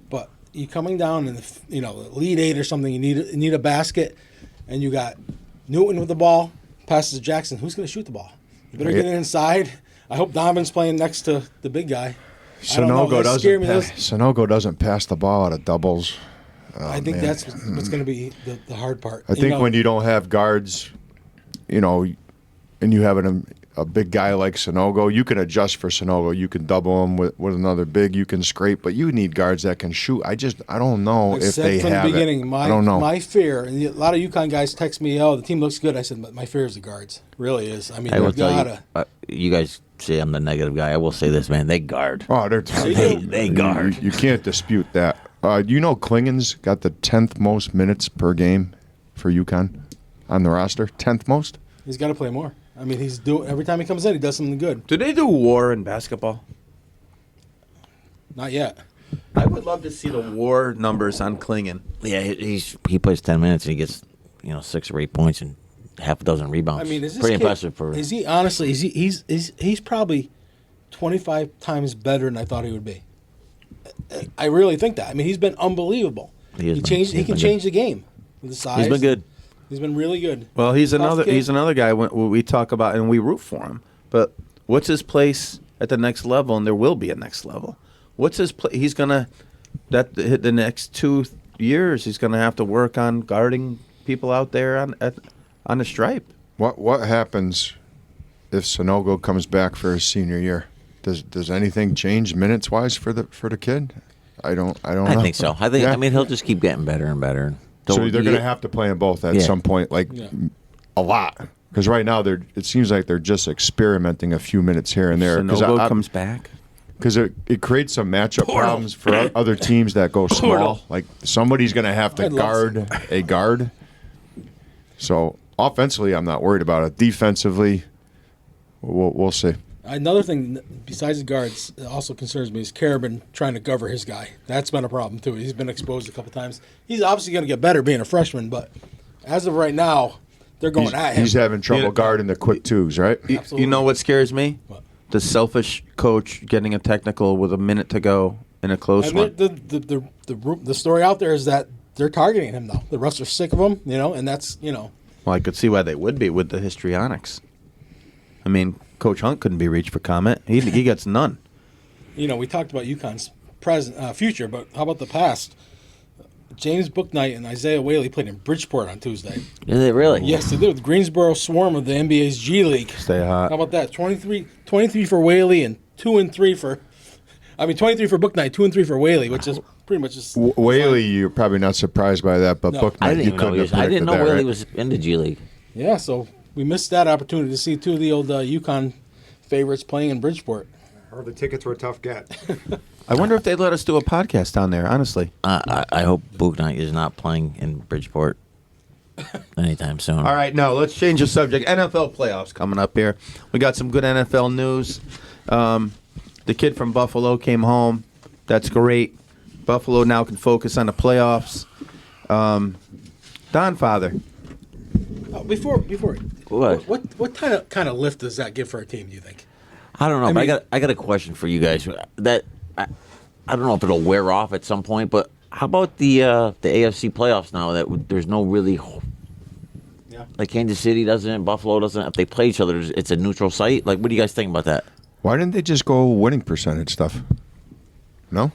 [SPEAKER 2] but you coming down in the lead 8 or something, you need a basket, and you got Newton with the ball, passes to Jackson. Who's going to shoot the ball? You better get it inside. I hope Donovan's playing next to the big guy. I don't know.
[SPEAKER 5] Sonogo
[SPEAKER 2] That scare me.
[SPEAKER 5] Sonogo doesn't pass the ball out of doubles.
[SPEAKER 2] I think
[SPEAKER 5] man.
[SPEAKER 2] that's what's going to be the hard part.
[SPEAKER 5] I think when you don't have guards, and you have a big guy like Sonogo, you can adjust for Sonogo. You can double him with another big. You can scrape, but you need guards that can shoot. I don't know
[SPEAKER 2] I
[SPEAKER 5] if
[SPEAKER 2] said
[SPEAKER 5] they
[SPEAKER 2] from
[SPEAKER 5] have
[SPEAKER 2] the beginning,
[SPEAKER 5] it. I don't know.
[SPEAKER 2] my fear, and a lot of UConn guys text me, "Oh, the team looks good." I said, "My fear is the guards. Really is. I mean,
[SPEAKER 4] I will
[SPEAKER 2] they've
[SPEAKER 4] tell
[SPEAKER 2] gotta."
[SPEAKER 4] you guys say I'm the negative guy. I will say this, man. They guard.
[SPEAKER 5] Oh, they're
[SPEAKER 4] They guard.
[SPEAKER 5] You can't dispute that. Klingen's got the 10th most minutes per game for UConn on the roster. 10th most.
[SPEAKER 2] He's got to play more. I mean, every time he comes in, he does something good.
[SPEAKER 1] Do they do WAR in basketball?
[SPEAKER 2] Not yet.
[SPEAKER 1] I would love to see the WAR numbers on Klingon.
[SPEAKER 4] Yeah, he plays 10 minutes and he gets 6 or 8 points and half a dozen rebounds.
[SPEAKER 2] I mean, is this
[SPEAKER 4] pretty
[SPEAKER 2] kid,
[SPEAKER 4] impressive for.
[SPEAKER 2] Is he honestly? He's probably 25 times better than I thought he would be. I really think that. I mean, he's been unbelievable. He can change the game with the size.
[SPEAKER 4] He's been good.
[SPEAKER 2] He's been really good.
[SPEAKER 1] Well, he's
[SPEAKER 2] Tough kid.
[SPEAKER 1] another guy we talk about and we root for him. But what's his place at the next level? And there will be a next level. What's his place? He's gonna the next 2 years. He's gonna have to work on guarding people out there on the stripe.
[SPEAKER 5] What happens if Sonogo comes back for his senior year? Does anything change minutes wise for the kid? I don't know.
[SPEAKER 4] I think so.
[SPEAKER 5] Yeah.
[SPEAKER 4] I mean, he'll just keep getting better and better.
[SPEAKER 5] So they're going to have to play them both at some point, a lot. Because right now it seems like they're just experimenting a few minutes here and there.
[SPEAKER 1] Sonogo comes back.
[SPEAKER 5] Because it creates some matchup problems for other teams that go small. Like somebody's going to have to guard a guard. So offensively, I'm not worried about it. Defensively, we'll see.
[SPEAKER 2] Another thing besides the guards that also concerns me is Carabin trying to cover his guy. That's been a problem too. He's been exposed a couple times. He's obviously going to get better being a freshman, but as of right now, they're going at him.
[SPEAKER 5] He's having trouble guarding the quick twos, right?
[SPEAKER 2] Absolutely.
[SPEAKER 1] You know what scares me?
[SPEAKER 2] What?
[SPEAKER 1] The selfish coach getting a technical with a minute to go in a close one.
[SPEAKER 2] The story out there is that they're targeting him though. The refs are sick of him, and that's
[SPEAKER 1] Well, I could see why they would be with the histrionics. I mean, Coach Hunt couldn't be reached for comment. He gets none.
[SPEAKER 2] We talked about UConn's future, but how about the past? James Bouknight and Isaiah Whaley played in Bridgeport on Tuesday.
[SPEAKER 4] Is it really?
[SPEAKER 2] Yes, they did. The Greensboro Swarm of the NBA's G League.
[SPEAKER 1] Stay hot.
[SPEAKER 2] How about that? 23 for Whaley and 2 and 3 for. 23 for Bouknight, 2 and 3 for Whaley, which is pretty much just.
[SPEAKER 5] Whaley, you're probably not surprised by that, but
[SPEAKER 2] No.
[SPEAKER 5] Bouknight,
[SPEAKER 4] I didn't
[SPEAKER 5] you
[SPEAKER 4] even know
[SPEAKER 5] couldn't
[SPEAKER 4] he
[SPEAKER 5] have
[SPEAKER 4] was. I didn't know
[SPEAKER 5] predicted that,
[SPEAKER 4] Whaley
[SPEAKER 5] right?
[SPEAKER 4] was in the G League.
[SPEAKER 2] Yeah, so we missed that opportunity to see two of the old UConn favorites playing in Bridgeport.
[SPEAKER 3] I heard the tickets were a tough get.
[SPEAKER 1] I wonder if they'd let us do a podcast down there, honestly.
[SPEAKER 4] I hope Bouknight is not playing in Bridgeport anytime soon.
[SPEAKER 1] All right, no, let's change the subject. NFL playoffs coming up here. We got some good NFL news. The kid from Buffalo came home. That's great. Buffalo now can focus on the playoffs. Don Father.
[SPEAKER 2] Before
[SPEAKER 4] What?
[SPEAKER 2] kind of lift does that give for a team? Do you think?
[SPEAKER 4] I don't know,
[SPEAKER 2] I
[SPEAKER 4] but
[SPEAKER 2] mean-
[SPEAKER 4] I got a question for you guys. I don't know if it'll wear off at some point, but how about the AFC playoffs now that there's no really.
[SPEAKER 2] Yeah.
[SPEAKER 4] Like Kansas City doesn't, Buffalo doesn't. If they play each other, it's a neutral site. Like, what do you guys think about that?
[SPEAKER 5] Why didn't they just go winning percentage stuff? No?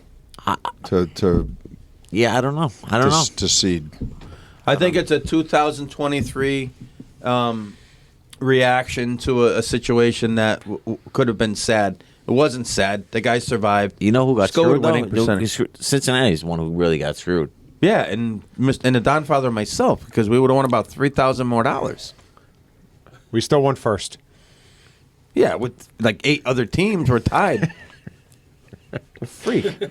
[SPEAKER 5] To
[SPEAKER 4] Yeah, I don't know.
[SPEAKER 5] to seed.
[SPEAKER 1] I think it's a 2023 reaction to a situation that could have been sad. It wasn't sad. The guy survived.
[SPEAKER 4] You know who got
[SPEAKER 1] Let's go with
[SPEAKER 4] screwed?
[SPEAKER 1] winning percentage.
[SPEAKER 4] Cincinnati's the one who really got screwed.
[SPEAKER 1] Yeah, and the Don Father and myself, because we would have won about $3,000 more.
[SPEAKER 3] We still won first.
[SPEAKER 1] Yeah, with like 8 other teams were tied. Freak.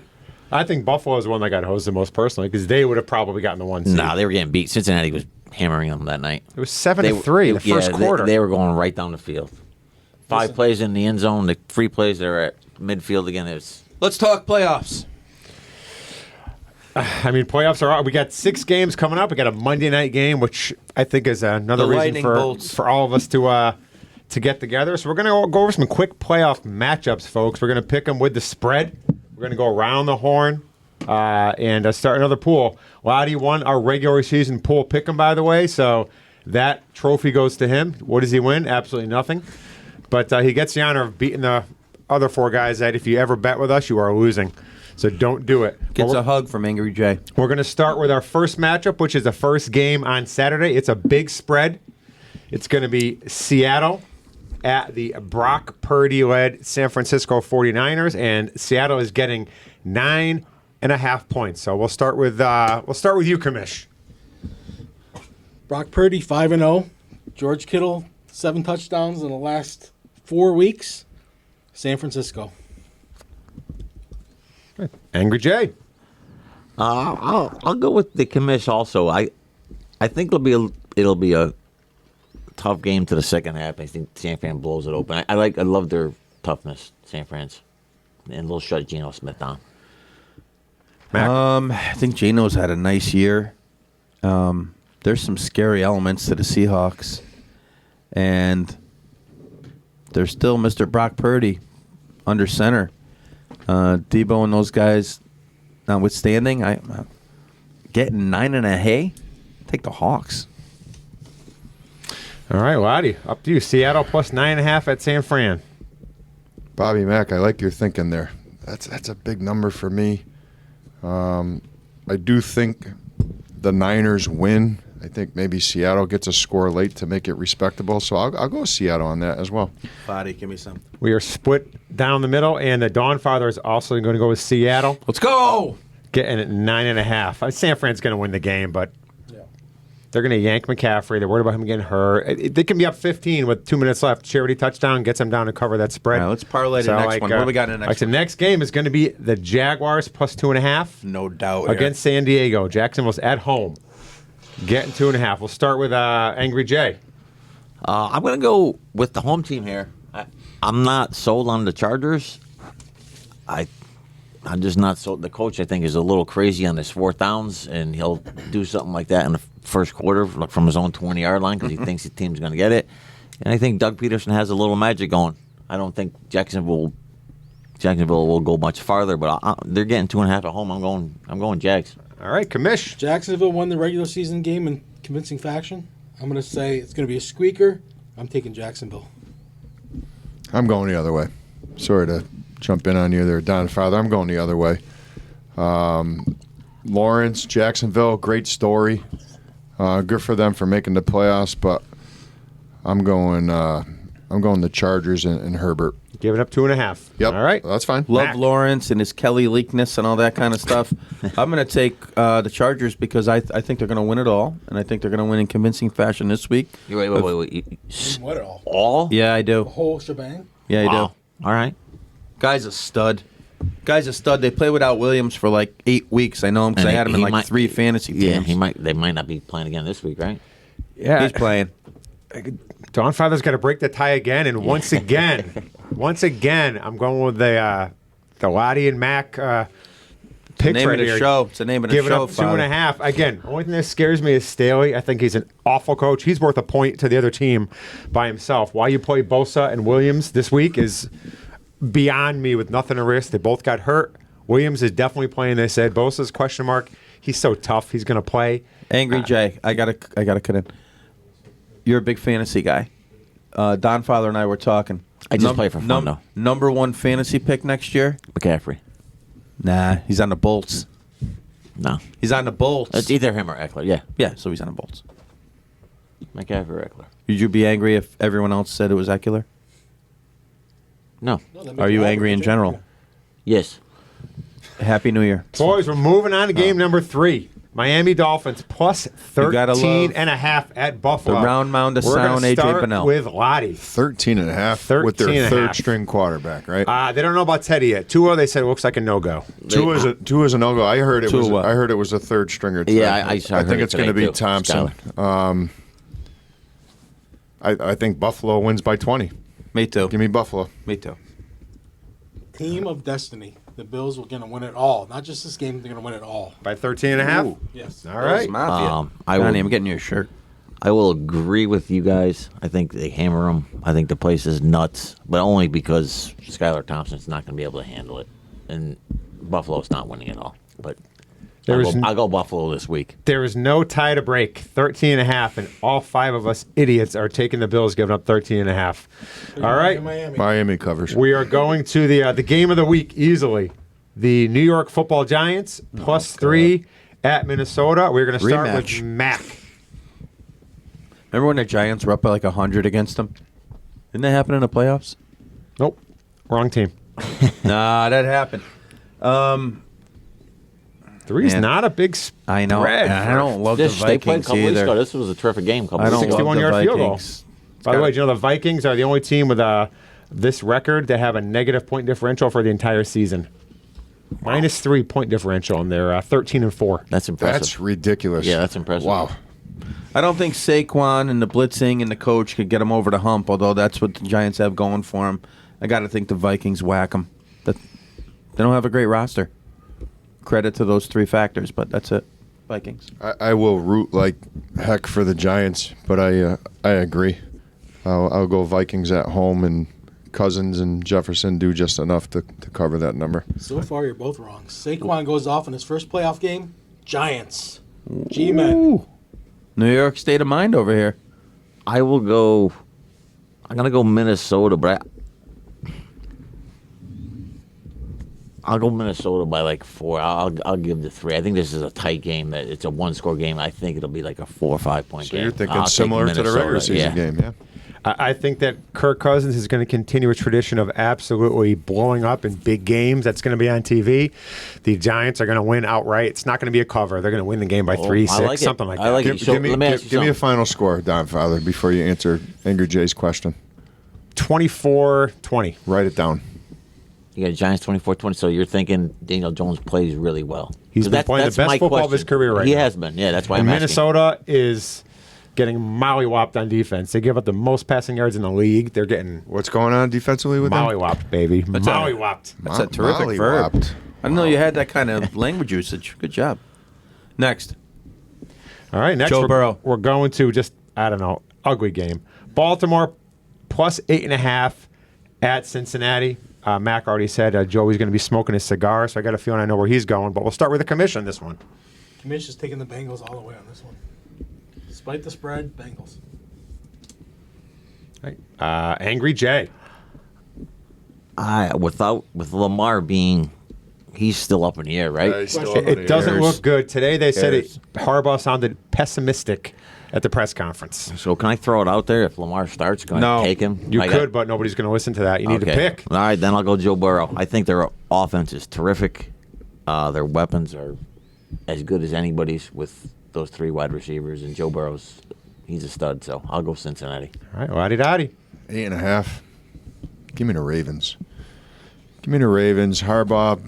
[SPEAKER 3] I think Buffalo is the one that got hosed the most personally because they would have probably gotten the 1 seed.
[SPEAKER 4] Nah, they were getting beat. Cincinnati was hammering them that night.
[SPEAKER 3] It was 7-3 in the first quarter.
[SPEAKER 4] They were going right down the field. 5 plays in the end zone. The 3 plays they're at midfield again.
[SPEAKER 1] Let's talk playoffs.
[SPEAKER 3] I mean, playoffs are. We got 6 games coming up. We got a Monday night game, which I think is another
[SPEAKER 1] The
[SPEAKER 3] reason
[SPEAKER 1] lightning bolts.
[SPEAKER 3] for all of us to get together. So we're going to go over some quick playoff matchups, folks. We're going to pick them with the spread. We're going to go around the horn and start another pool. Loddy won our regular season pool pick 'em, by the way. So that trophy goes to him. What does he win? Absolutely nothing. But he gets the honor of beating the other 4 guys that if you ever bet with us, you are losing. So don't do it.
[SPEAKER 1] Gets a hug from Angry Jay.
[SPEAKER 3] We're going to start with our first matchup, which is the first game on Saturday. It's a big spread. It's going to be Seattle at the Brock Purdy-led San Francisco 49ers, and Seattle is getting 9.5 points. So we'll start with you, Kamish.
[SPEAKER 2] Brock Purdy 5-0. George Kittle 7 touchdowns in the last 4 weeks. San Francisco.
[SPEAKER 3] Angry Jay.
[SPEAKER 4] I'll go with the commish also. I think it'll be a tough game to the second half. I think San Fran blows it open. I love their toughness, San Fran's, and they'll shut Geno Smith down.
[SPEAKER 1] I think Geno's had a nice year. There's some scary elements to the Seahawks, and there's still Mr. Brock Purdy under center. Debo and those guys, notwithstanding, getting 9.5. Take the Hawks.
[SPEAKER 3] All right, Loddy, up to you. Seattle plus 9.5 at San Fran.
[SPEAKER 5] Bobby Mack, I like your thinking there. That's a big number for me. I do think the Niners win. I think maybe Seattle gets a score late to make it respectable. So I'll go with Seattle on that as well.
[SPEAKER 1] Body, give me some.
[SPEAKER 3] We are split down the middle, and the Dawn Father is also going to go with Seattle,
[SPEAKER 1] Let's go.
[SPEAKER 3] getting at 9.5. San Fran's going to win the game, but they're going to yank McCaffrey. They're worried about him getting hurt. They can be up 15 with 2 minutes left. Charity touchdown gets them down to cover that spread.
[SPEAKER 1] All right, let's parlay the next one. What do we got in the next
[SPEAKER 3] The next game is going to be the Jaguars plus 2.5
[SPEAKER 1] No doubt.
[SPEAKER 3] against San Diego. Jacksonville's at home, getting 2.5. We'll start with Angry Jay.
[SPEAKER 4] I'm going to go with the home team here. I'm not sold on the Chargers. I'm just not sold. The coach, I think, is a little crazy on his fourth downs, and he'll do something like that in the first quarter from his own 20-yard line because he thinks the team's going to get it. And I think Doug Peterson has a little magic going. I don't think Jacksonville will go much farther, but they're getting 2.5 at home. I'm going Jags.
[SPEAKER 3] All right, Commish.
[SPEAKER 2] Jacksonville won the regular season game in convincing fashion. I'm going to say it's going to be a squeaker. I'm taking Jacksonville.
[SPEAKER 5] I'm going the other way. Sorry to jump in on you there, Don Father. I'm going the other way. Lawrence, Jacksonville, great story. Good for them for making the playoffs, but I'm going the Chargers and Herbert.
[SPEAKER 3] Give it up 2.5.
[SPEAKER 5] Yep.
[SPEAKER 3] All right.
[SPEAKER 5] That's fine.
[SPEAKER 1] Love
[SPEAKER 3] Mac.
[SPEAKER 1] Lawrence and his Kelly leakness and all that kind of stuff. I'm going to take the Chargers because I think they're going to win it all, and I think they're going to win in convincing fashion this week.
[SPEAKER 4] Wait.
[SPEAKER 2] What at all?
[SPEAKER 4] All?
[SPEAKER 1] Yeah, I do.
[SPEAKER 2] The whole shebang?
[SPEAKER 1] Yeah, I
[SPEAKER 4] Wow.
[SPEAKER 1] do.
[SPEAKER 4] All right.
[SPEAKER 1] Guy's a stud. They play without Williams for like 8 weeks. I know him because I had him in like 3 fantasy teams.
[SPEAKER 4] Yeah, they might not be playing again this week, right?
[SPEAKER 3] Yeah.
[SPEAKER 1] He's playing.
[SPEAKER 3] Dawn Father's got to break the tie again, and once again, I'm going with the Loddy and Mac picks
[SPEAKER 1] Name
[SPEAKER 3] right
[SPEAKER 1] of the
[SPEAKER 3] here.
[SPEAKER 1] show. It's the name of the
[SPEAKER 3] Give it
[SPEAKER 1] show.
[SPEAKER 3] up 2.5. Again, only thing that scares me is Staley. I think he's an awful coach. He's worth a point to the other team by himself. Why you play Bosa and Williams this week is beyond me with nothing to risk. They both got hurt. Williams is definitely playing, they said. Bosa's question mark. He's so tough. He's going to play.
[SPEAKER 1] Angry Jay, I gotta cut in. You're a big fantasy guy. Don Father and I were talking.
[SPEAKER 4] I just play for fun, though.
[SPEAKER 1] Number 1 fantasy pick next year?
[SPEAKER 4] McCaffrey.
[SPEAKER 1] Nah, he's on the Bolts.
[SPEAKER 4] No.
[SPEAKER 1] He's on the Bolts.
[SPEAKER 4] It's either him or Eckler, yeah.
[SPEAKER 1] Yeah, so he's on the Bolts.
[SPEAKER 4] McCaffrey or Eckler.
[SPEAKER 1] Would you be angry if everyone else said it was Eckler?
[SPEAKER 4] No.
[SPEAKER 1] Are you angry in general?
[SPEAKER 4] Yes.
[SPEAKER 1] Happy New Year.
[SPEAKER 3] Boys, we're moving on to game number 3. Miami Dolphins plus
[SPEAKER 1] gotta
[SPEAKER 3] 13.5 at Buffalo.
[SPEAKER 1] the round mound of
[SPEAKER 3] We're
[SPEAKER 1] sound,
[SPEAKER 3] gonna
[SPEAKER 1] A.J.
[SPEAKER 3] start
[SPEAKER 1] Bennell.
[SPEAKER 3] with Lottie.
[SPEAKER 5] 13.5 with their
[SPEAKER 3] 13.5.
[SPEAKER 5] third-string quarterback, right?
[SPEAKER 3] They don't know about Teddy yet. Tua, they said, looks like a no-go.
[SPEAKER 5] Two is a no-go. I heard it
[SPEAKER 1] Tua
[SPEAKER 5] was.
[SPEAKER 1] what?
[SPEAKER 5] I heard it was a third stringer. Today.
[SPEAKER 4] Yeah, I
[SPEAKER 5] I
[SPEAKER 4] heard
[SPEAKER 5] think
[SPEAKER 4] it
[SPEAKER 5] it's going to
[SPEAKER 4] today,
[SPEAKER 5] be
[SPEAKER 4] too.
[SPEAKER 5] Thompson. I think Buffalo wins by 20.
[SPEAKER 1] Me too.
[SPEAKER 5] Give me Buffalo.
[SPEAKER 1] Me too.
[SPEAKER 2] Team of destiny. The Bills were going to win it all. Not just this game, they're going to win it all.
[SPEAKER 3] By 13.5?
[SPEAKER 1] Ooh.
[SPEAKER 2] Yes.
[SPEAKER 3] All right.
[SPEAKER 1] Mafia.
[SPEAKER 4] I will-
[SPEAKER 1] Johnny, I'm getting your shirt.
[SPEAKER 4] I will agree with you guys. I think they hammer them. I think the place is nuts, but only because Skylar Thompson's not going to be able to handle it, and Buffalo's not winning it all. But I'll go Buffalo this week.
[SPEAKER 3] There is no tie to break. 13.5, and all 5 of us idiots are taking the Bills, giving up 13.5. All right.
[SPEAKER 2] Miami.
[SPEAKER 5] Miami covers.
[SPEAKER 3] We are going to the game of the week easily. The New York Football Giants plus 3 at Minnesota. We're going to start
[SPEAKER 1] Rematch.
[SPEAKER 3] with Mac.
[SPEAKER 1] Remember when the Giants were up by like 100 against them? Didn't that happen in the playoffs?
[SPEAKER 3] Nope. Wrong team.
[SPEAKER 1] Nah, that happened.
[SPEAKER 3] 3's
[SPEAKER 1] Man.
[SPEAKER 3] not a big spread.
[SPEAKER 1] I know. And I don't love the
[SPEAKER 4] They played a
[SPEAKER 1] Vikings
[SPEAKER 4] couple weeks ago.
[SPEAKER 1] either.
[SPEAKER 4] This was a terrific game.
[SPEAKER 1] I don't love the
[SPEAKER 3] 61-yard field goal.
[SPEAKER 1] Vikings.
[SPEAKER 3] By the way, do you know the Vikings are the only team with this record that have a negative point differential for the entire season. -3 point differential, and they're 13-4.
[SPEAKER 4] That's impressive.
[SPEAKER 5] That's ridiculous.
[SPEAKER 4] Yeah, that's impressive.
[SPEAKER 5] Wow.
[SPEAKER 1] I don't think Saquon and the blitzing and the coach could get him over the hump, although that's what the Giants have going for them. I got to think the Vikings whack them. They don't have a great roster. Credit to those three factors, but that's it. Vikings.
[SPEAKER 5] I will root like heck for the Giants, but I agree. I'll go Vikings at home, and Cousins and Jefferson do just enough to cover that number.
[SPEAKER 2] So far, you're both wrong. Saquon goes off in his first playoff game. Giants. G-Men.
[SPEAKER 1] New York state of mind over here.
[SPEAKER 4] I will go. I'm gonna go Minnesota, but I'll go Minnesota by like 4. I'll give the 3. I think this is a tight game. That it's a 1-score game. I think it'll be like a 4 or 5 point
[SPEAKER 5] So
[SPEAKER 4] game.
[SPEAKER 5] you're thinking
[SPEAKER 4] I'll take
[SPEAKER 5] similar to the regular
[SPEAKER 4] Minnesota,
[SPEAKER 5] season
[SPEAKER 4] yeah.
[SPEAKER 5] game, yeah?
[SPEAKER 3] I think that Kirk Cousins is going to continue a tradition of absolutely blowing up in big games. That's going to be on TV. The Giants are going to win outright. It's not going to be a cover. They're going to win the game by 3,
[SPEAKER 4] I
[SPEAKER 3] 6,
[SPEAKER 4] like it.
[SPEAKER 3] something like
[SPEAKER 4] I
[SPEAKER 3] that.
[SPEAKER 4] like it. So
[SPEAKER 5] Give me
[SPEAKER 4] let me ask you
[SPEAKER 5] give me a
[SPEAKER 4] something.
[SPEAKER 5] final score, Don Father, before you answer Angry Jay's question.
[SPEAKER 3] 24-20.
[SPEAKER 5] Write it down.
[SPEAKER 4] You got Giants 24-20. So you're thinking Daniel Jones plays really well.
[SPEAKER 3] He's
[SPEAKER 4] 'Cause
[SPEAKER 3] been playing the
[SPEAKER 4] that's
[SPEAKER 3] best
[SPEAKER 4] my
[SPEAKER 3] football of his
[SPEAKER 4] question.
[SPEAKER 3] career right
[SPEAKER 4] He
[SPEAKER 3] now.
[SPEAKER 4] has been. Yeah, that's why
[SPEAKER 3] And
[SPEAKER 4] I'm asking.
[SPEAKER 3] Minnesota is getting mollywopped on defense. They give up the most passing yards in the league. They're getting
[SPEAKER 5] What's going on defensively with them?
[SPEAKER 3] mollywopped, baby.
[SPEAKER 1] That's all right.
[SPEAKER 3] Mollywopped.
[SPEAKER 1] That's a terrific verb.
[SPEAKER 5] Mollywopped.
[SPEAKER 1] I didn't know you had that kind of language usage. Good job. Next.
[SPEAKER 3] All right, next
[SPEAKER 1] Joe Burrow.
[SPEAKER 3] we're going to just, I don't know, ugly game. Baltimore plus 8.5 at Cincinnati. Mac already said Joey's going to be smoking his cigar, so I got a feeling I know where he's going. But we'll start with the commission this one.
[SPEAKER 2] Commish is taking the Bengals all the way on this one. Despite the spread, Bengals.
[SPEAKER 3] Angry Jay.
[SPEAKER 4] With Lamar being, he's still up in the air, right?
[SPEAKER 5] he's still up in
[SPEAKER 3] It
[SPEAKER 5] the
[SPEAKER 3] doesn't
[SPEAKER 5] airs.
[SPEAKER 3] look good. Today they said
[SPEAKER 5] Airs.
[SPEAKER 3] Harbaugh sounded pessimistic at the press conference.
[SPEAKER 4] So can I throw it out there? If Lamar starts, can
[SPEAKER 1] No.
[SPEAKER 4] I take him?
[SPEAKER 3] You
[SPEAKER 4] I
[SPEAKER 3] could, but nobody's going to listen to that. You need to
[SPEAKER 4] Okay.
[SPEAKER 3] pick.
[SPEAKER 4] All right, then I'll go Joe Burrow. I think their offense is terrific. Their weapons are as good as anybody's with those 3 wide receivers, and Joe Burrow's, he's a stud. So I'll go Cincinnati.
[SPEAKER 3] All right, la-di-da-di.
[SPEAKER 5] 8.5. Give me the Ravens. Give me the Ravens. Harbaugh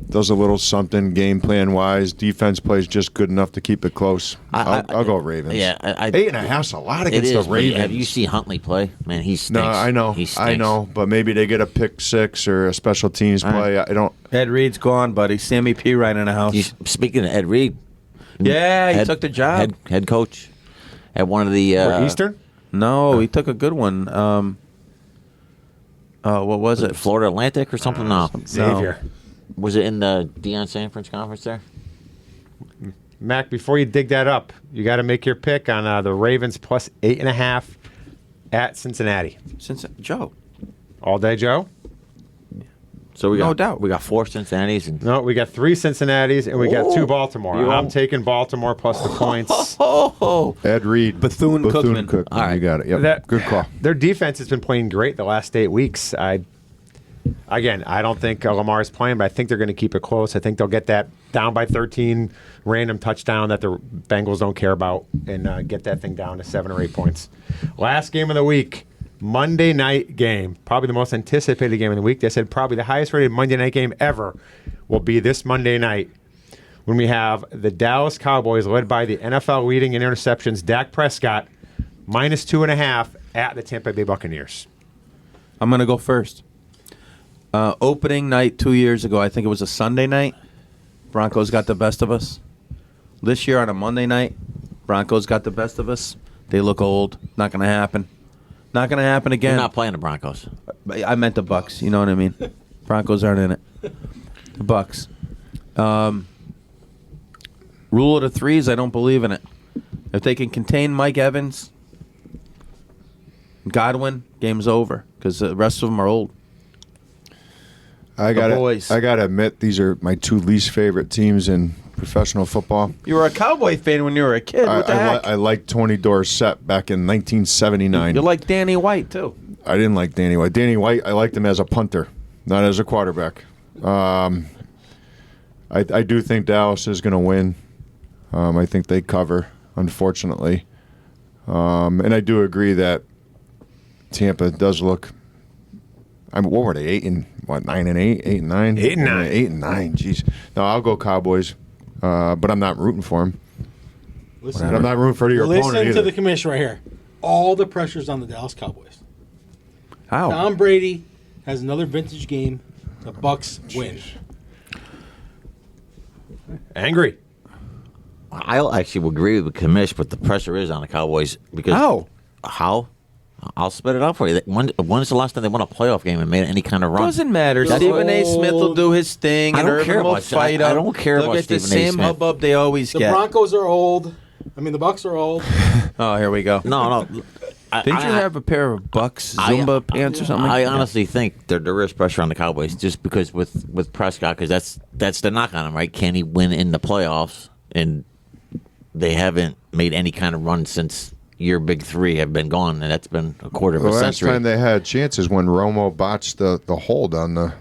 [SPEAKER 5] does a little something game plan wise. Defense plays just good enough to keep it close. I'll go Ravens.
[SPEAKER 4] Yeah,
[SPEAKER 5] 8.5's a lot
[SPEAKER 4] it
[SPEAKER 5] against
[SPEAKER 4] is.
[SPEAKER 5] the
[SPEAKER 4] but
[SPEAKER 5] Ravens.
[SPEAKER 4] Have you seen Huntley play? Man, he stinks.
[SPEAKER 5] No, I know.
[SPEAKER 4] He stinks.
[SPEAKER 5] I know. But maybe they get a pick 6 or a special teams play. I don't.
[SPEAKER 1] Ed Reed's gone, buddy. Sammy P. right in the house.
[SPEAKER 4] Speaking of Ed Reed,
[SPEAKER 1] Yeah, he took the job.
[SPEAKER 4] Head coach at one of the
[SPEAKER 3] For Eastern?
[SPEAKER 1] No, he took a good one. What was it?
[SPEAKER 4] Florida Atlantic or something. No,
[SPEAKER 3] Xavier.
[SPEAKER 4] was it in the Deion Sanders conference there?
[SPEAKER 3] Mac, before you dig that up, you got to make your pick on the Ravens plus 8.5 at Cincinnati.
[SPEAKER 1] Since Joe.
[SPEAKER 3] All day, Joe?
[SPEAKER 4] So we got
[SPEAKER 1] No doubt.
[SPEAKER 4] we got 4 Cincinnati's and
[SPEAKER 3] No, we got 3 Cincinnati's and we got 2
[SPEAKER 4] Oh.
[SPEAKER 3] Baltimore.
[SPEAKER 4] You
[SPEAKER 3] I'm
[SPEAKER 4] are-
[SPEAKER 3] taking Baltimore plus the points.
[SPEAKER 5] Ed Reed.
[SPEAKER 1] Bethune-Cookman.
[SPEAKER 5] All
[SPEAKER 4] All right.
[SPEAKER 5] You got it. Yep. Good call.
[SPEAKER 3] Their defense has been playing great the last 8 weeks. I don't think Lamar is playing, but I think they're going to keep it close. I think they'll get that down by 13 random touchdown that the Bengals don't care about and get that thing down to 7 or 8 points. Last game of the week, Monday night game, probably the most anticipated game of the week. They said probably the highest rated Monday night game ever will be this Monday night when we have the Dallas Cowboys led by the NFL leading in interceptions, Dak Prescott, minus 2.5 at the Tampa Bay Buccaneers.
[SPEAKER 1] I'm going to go first. Opening night 2 years ago, I think it was a Sunday night. Broncos got the best of us. This year on a Monday night, Broncos got the best of us. They look old. Not going to happen. Not going to happen
[SPEAKER 4] you're
[SPEAKER 1] again.
[SPEAKER 4] not playing the Broncos.
[SPEAKER 1] I meant the Bucks. You know what I mean? Broncos aren't in it. The Bucks. Rule of the threes, I don't believe in it. If they can contain Mike Evans, Godwin, game's over because the rest of them are old.
[SPEAKER 5] I
[SPEAKER 1] boys.
[SPEAKER 5] gotta admit, these are my 2 least favorite teams in professional football.
[SPEAKER 1] You were a Cowboy fan when you were a kid. What the heck?
[SPEAKER 5] I liked Tony Dorsett back in 1979.
[SPEAKER 1] You like Danny White, too.
[SPEAKER 5] I didn't like Danny White. Danny White, I liked him as a punter, not as a quarterback. I do think Dallas is going to win. I think they cover, unfortunately. And I do agree that Tampa does look. I mean, what were they? 9 and 8, 8 and 9,
[SPEAKER 3] 8 and 9.
[SPEAKER 5] 8 and 9. Jeez. No, I'll go Cowboys, but I'm not rooting for them. And I'm not rooting for your opponent
[SPEAKER 2] Listen
[SPEAKER 5] either.
[SPEAKER 2] to the commission right here. All the pressure's on the Dallas Cowboys.
[SPEAKER 1] How?
[SPEAKER 2] Tom Brady has another vintage game. The Bucks win.
[SPEAKER 3] Angry.
[SPEAKER 4] I actually agree with Kamish, but the pressure is on the Cowboys because How? I'll spit it out for you. When's the last time they won a playoff game and made any kind of run?
[SPEAKER 1] Doesn't matter.
[SPEAKER 2] That's
[SPEAKER 1] Stephen A.
[SPEAKER 2] old.
[SPEAKER 1] Smith will do his thing,
[SPEAKER 4] I
[SPEAKER 1] and
[SPEAKER 4] don't
[SPEAKER 1] Irvin
[SPEAKER 4] care
[SPEAKER 1] will
[SPEAKER 4] about-
[SPEAKER 1] fight
[SPEAKER 4] I
[SPEAKER 1] him.
[SPEAKER 4] don't care
[SPEAKER 1] They'll
[SPEAKER 4] about
[SPEAKER 1] get the
[SPEAKER 4] Stephen A.
[SPEAKER 1] same
[SPEAKER 4] Smith.
[SPEAKER 1] hubbub they always
[SPEAKER 2] The
[SPEAKER 1] get.
[SPEAKER 2] Broncos are old. I mean, the Bucks are old.
[SPEAKER 1] Oh, here we go.
[SPEAKER 4] No.
[SPEAKER 1] Didn't you have a pair of Bucks Zumba pants or something?
[SPEAKER 4] I honestly think there is pressure on the Cowboys just because with Prescott, because that's the knock on him, right? Can he win in the playoffs? And they haven't made any kind of run since your big three have been gone, and that's been a quarter of
[SPEAKER 5] The
[SPEAKER 4] a
[SPEAKER 5] last
[SPEAKER 4] century.
[SPEAKER 5] time they had chances when Romo botched the hold on the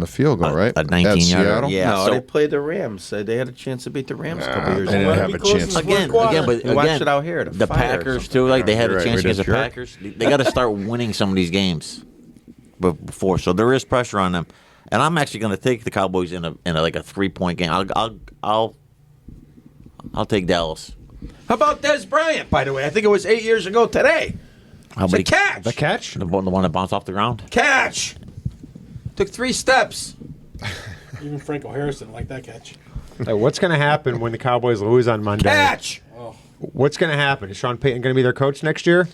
[SPEAKER 5] field goal, right?
[SPEAKER 4] a 19-yarder,
[SPEAKER 5] At Seattle?
[SPEAKER 4] yeah.
[SPEAKER 1] No,
[SPEAKER 4] so-
[SPEAKER 1] they played the Rams. They had a chance to beat the Rams a couple years
[SPEAKER 5] they didn't
[SPEAKER 1] ago.
[SPEAKER 5] have
[SPEAKER 2] Be
[SPEAKER 5] a
[SPEAKER 2] close
[SPEAKER 5] chance.
[SPEAKER 2] in the fourth
[SPEAKER 4] Again,
[SPEAKER 2] quarter.
[SPEAKER 4] but
[SPEAKER 1] You watched
[SPEAKER 4] again,
[SPEAKER 1] it out here at a
[SPEAKER 4] the
[SPEAKER 1] fire or
[SPEAKER 4] Packers
[SPEAKER 1] something.
[SPEAKER 4] too. Like they had
[SPEAKER 5] You're
[SPEAKER 4] a
[SPEAKER 5] right,
[SPEAKER 4] chance
[SPEAKER 5] we
[SPEAKER 4] against the
[SPEAKER 5] did jerk.
[SPEAKER 4] Packers. They got to start winning some of these games before. So there is pressure on them, and I'm actually going to take the Cowboys in a like a 3-point game. I'll take Dallas.
[SPEAKER 1] How about Des Bryant, by the way? I think it was 8 years ago today.
[SPEAKER 4] How
[SPEAKER 1] It's a catch.
[SPEAKER 3] The catch?
[SPEAKER 4] The one that bounced off the ground.
[SPEAKER 1] Catch. Took 3 steps.
[SPEAKER 2] Even Franco Harrison like that catch.
[SPEAKER 3] What's going to happen when the Cowboys lose on Monday?
[SPEAKER 1] Catch.
[SPEAKER 3] What's going to happen? Is Sean Payton going to be their coach next year?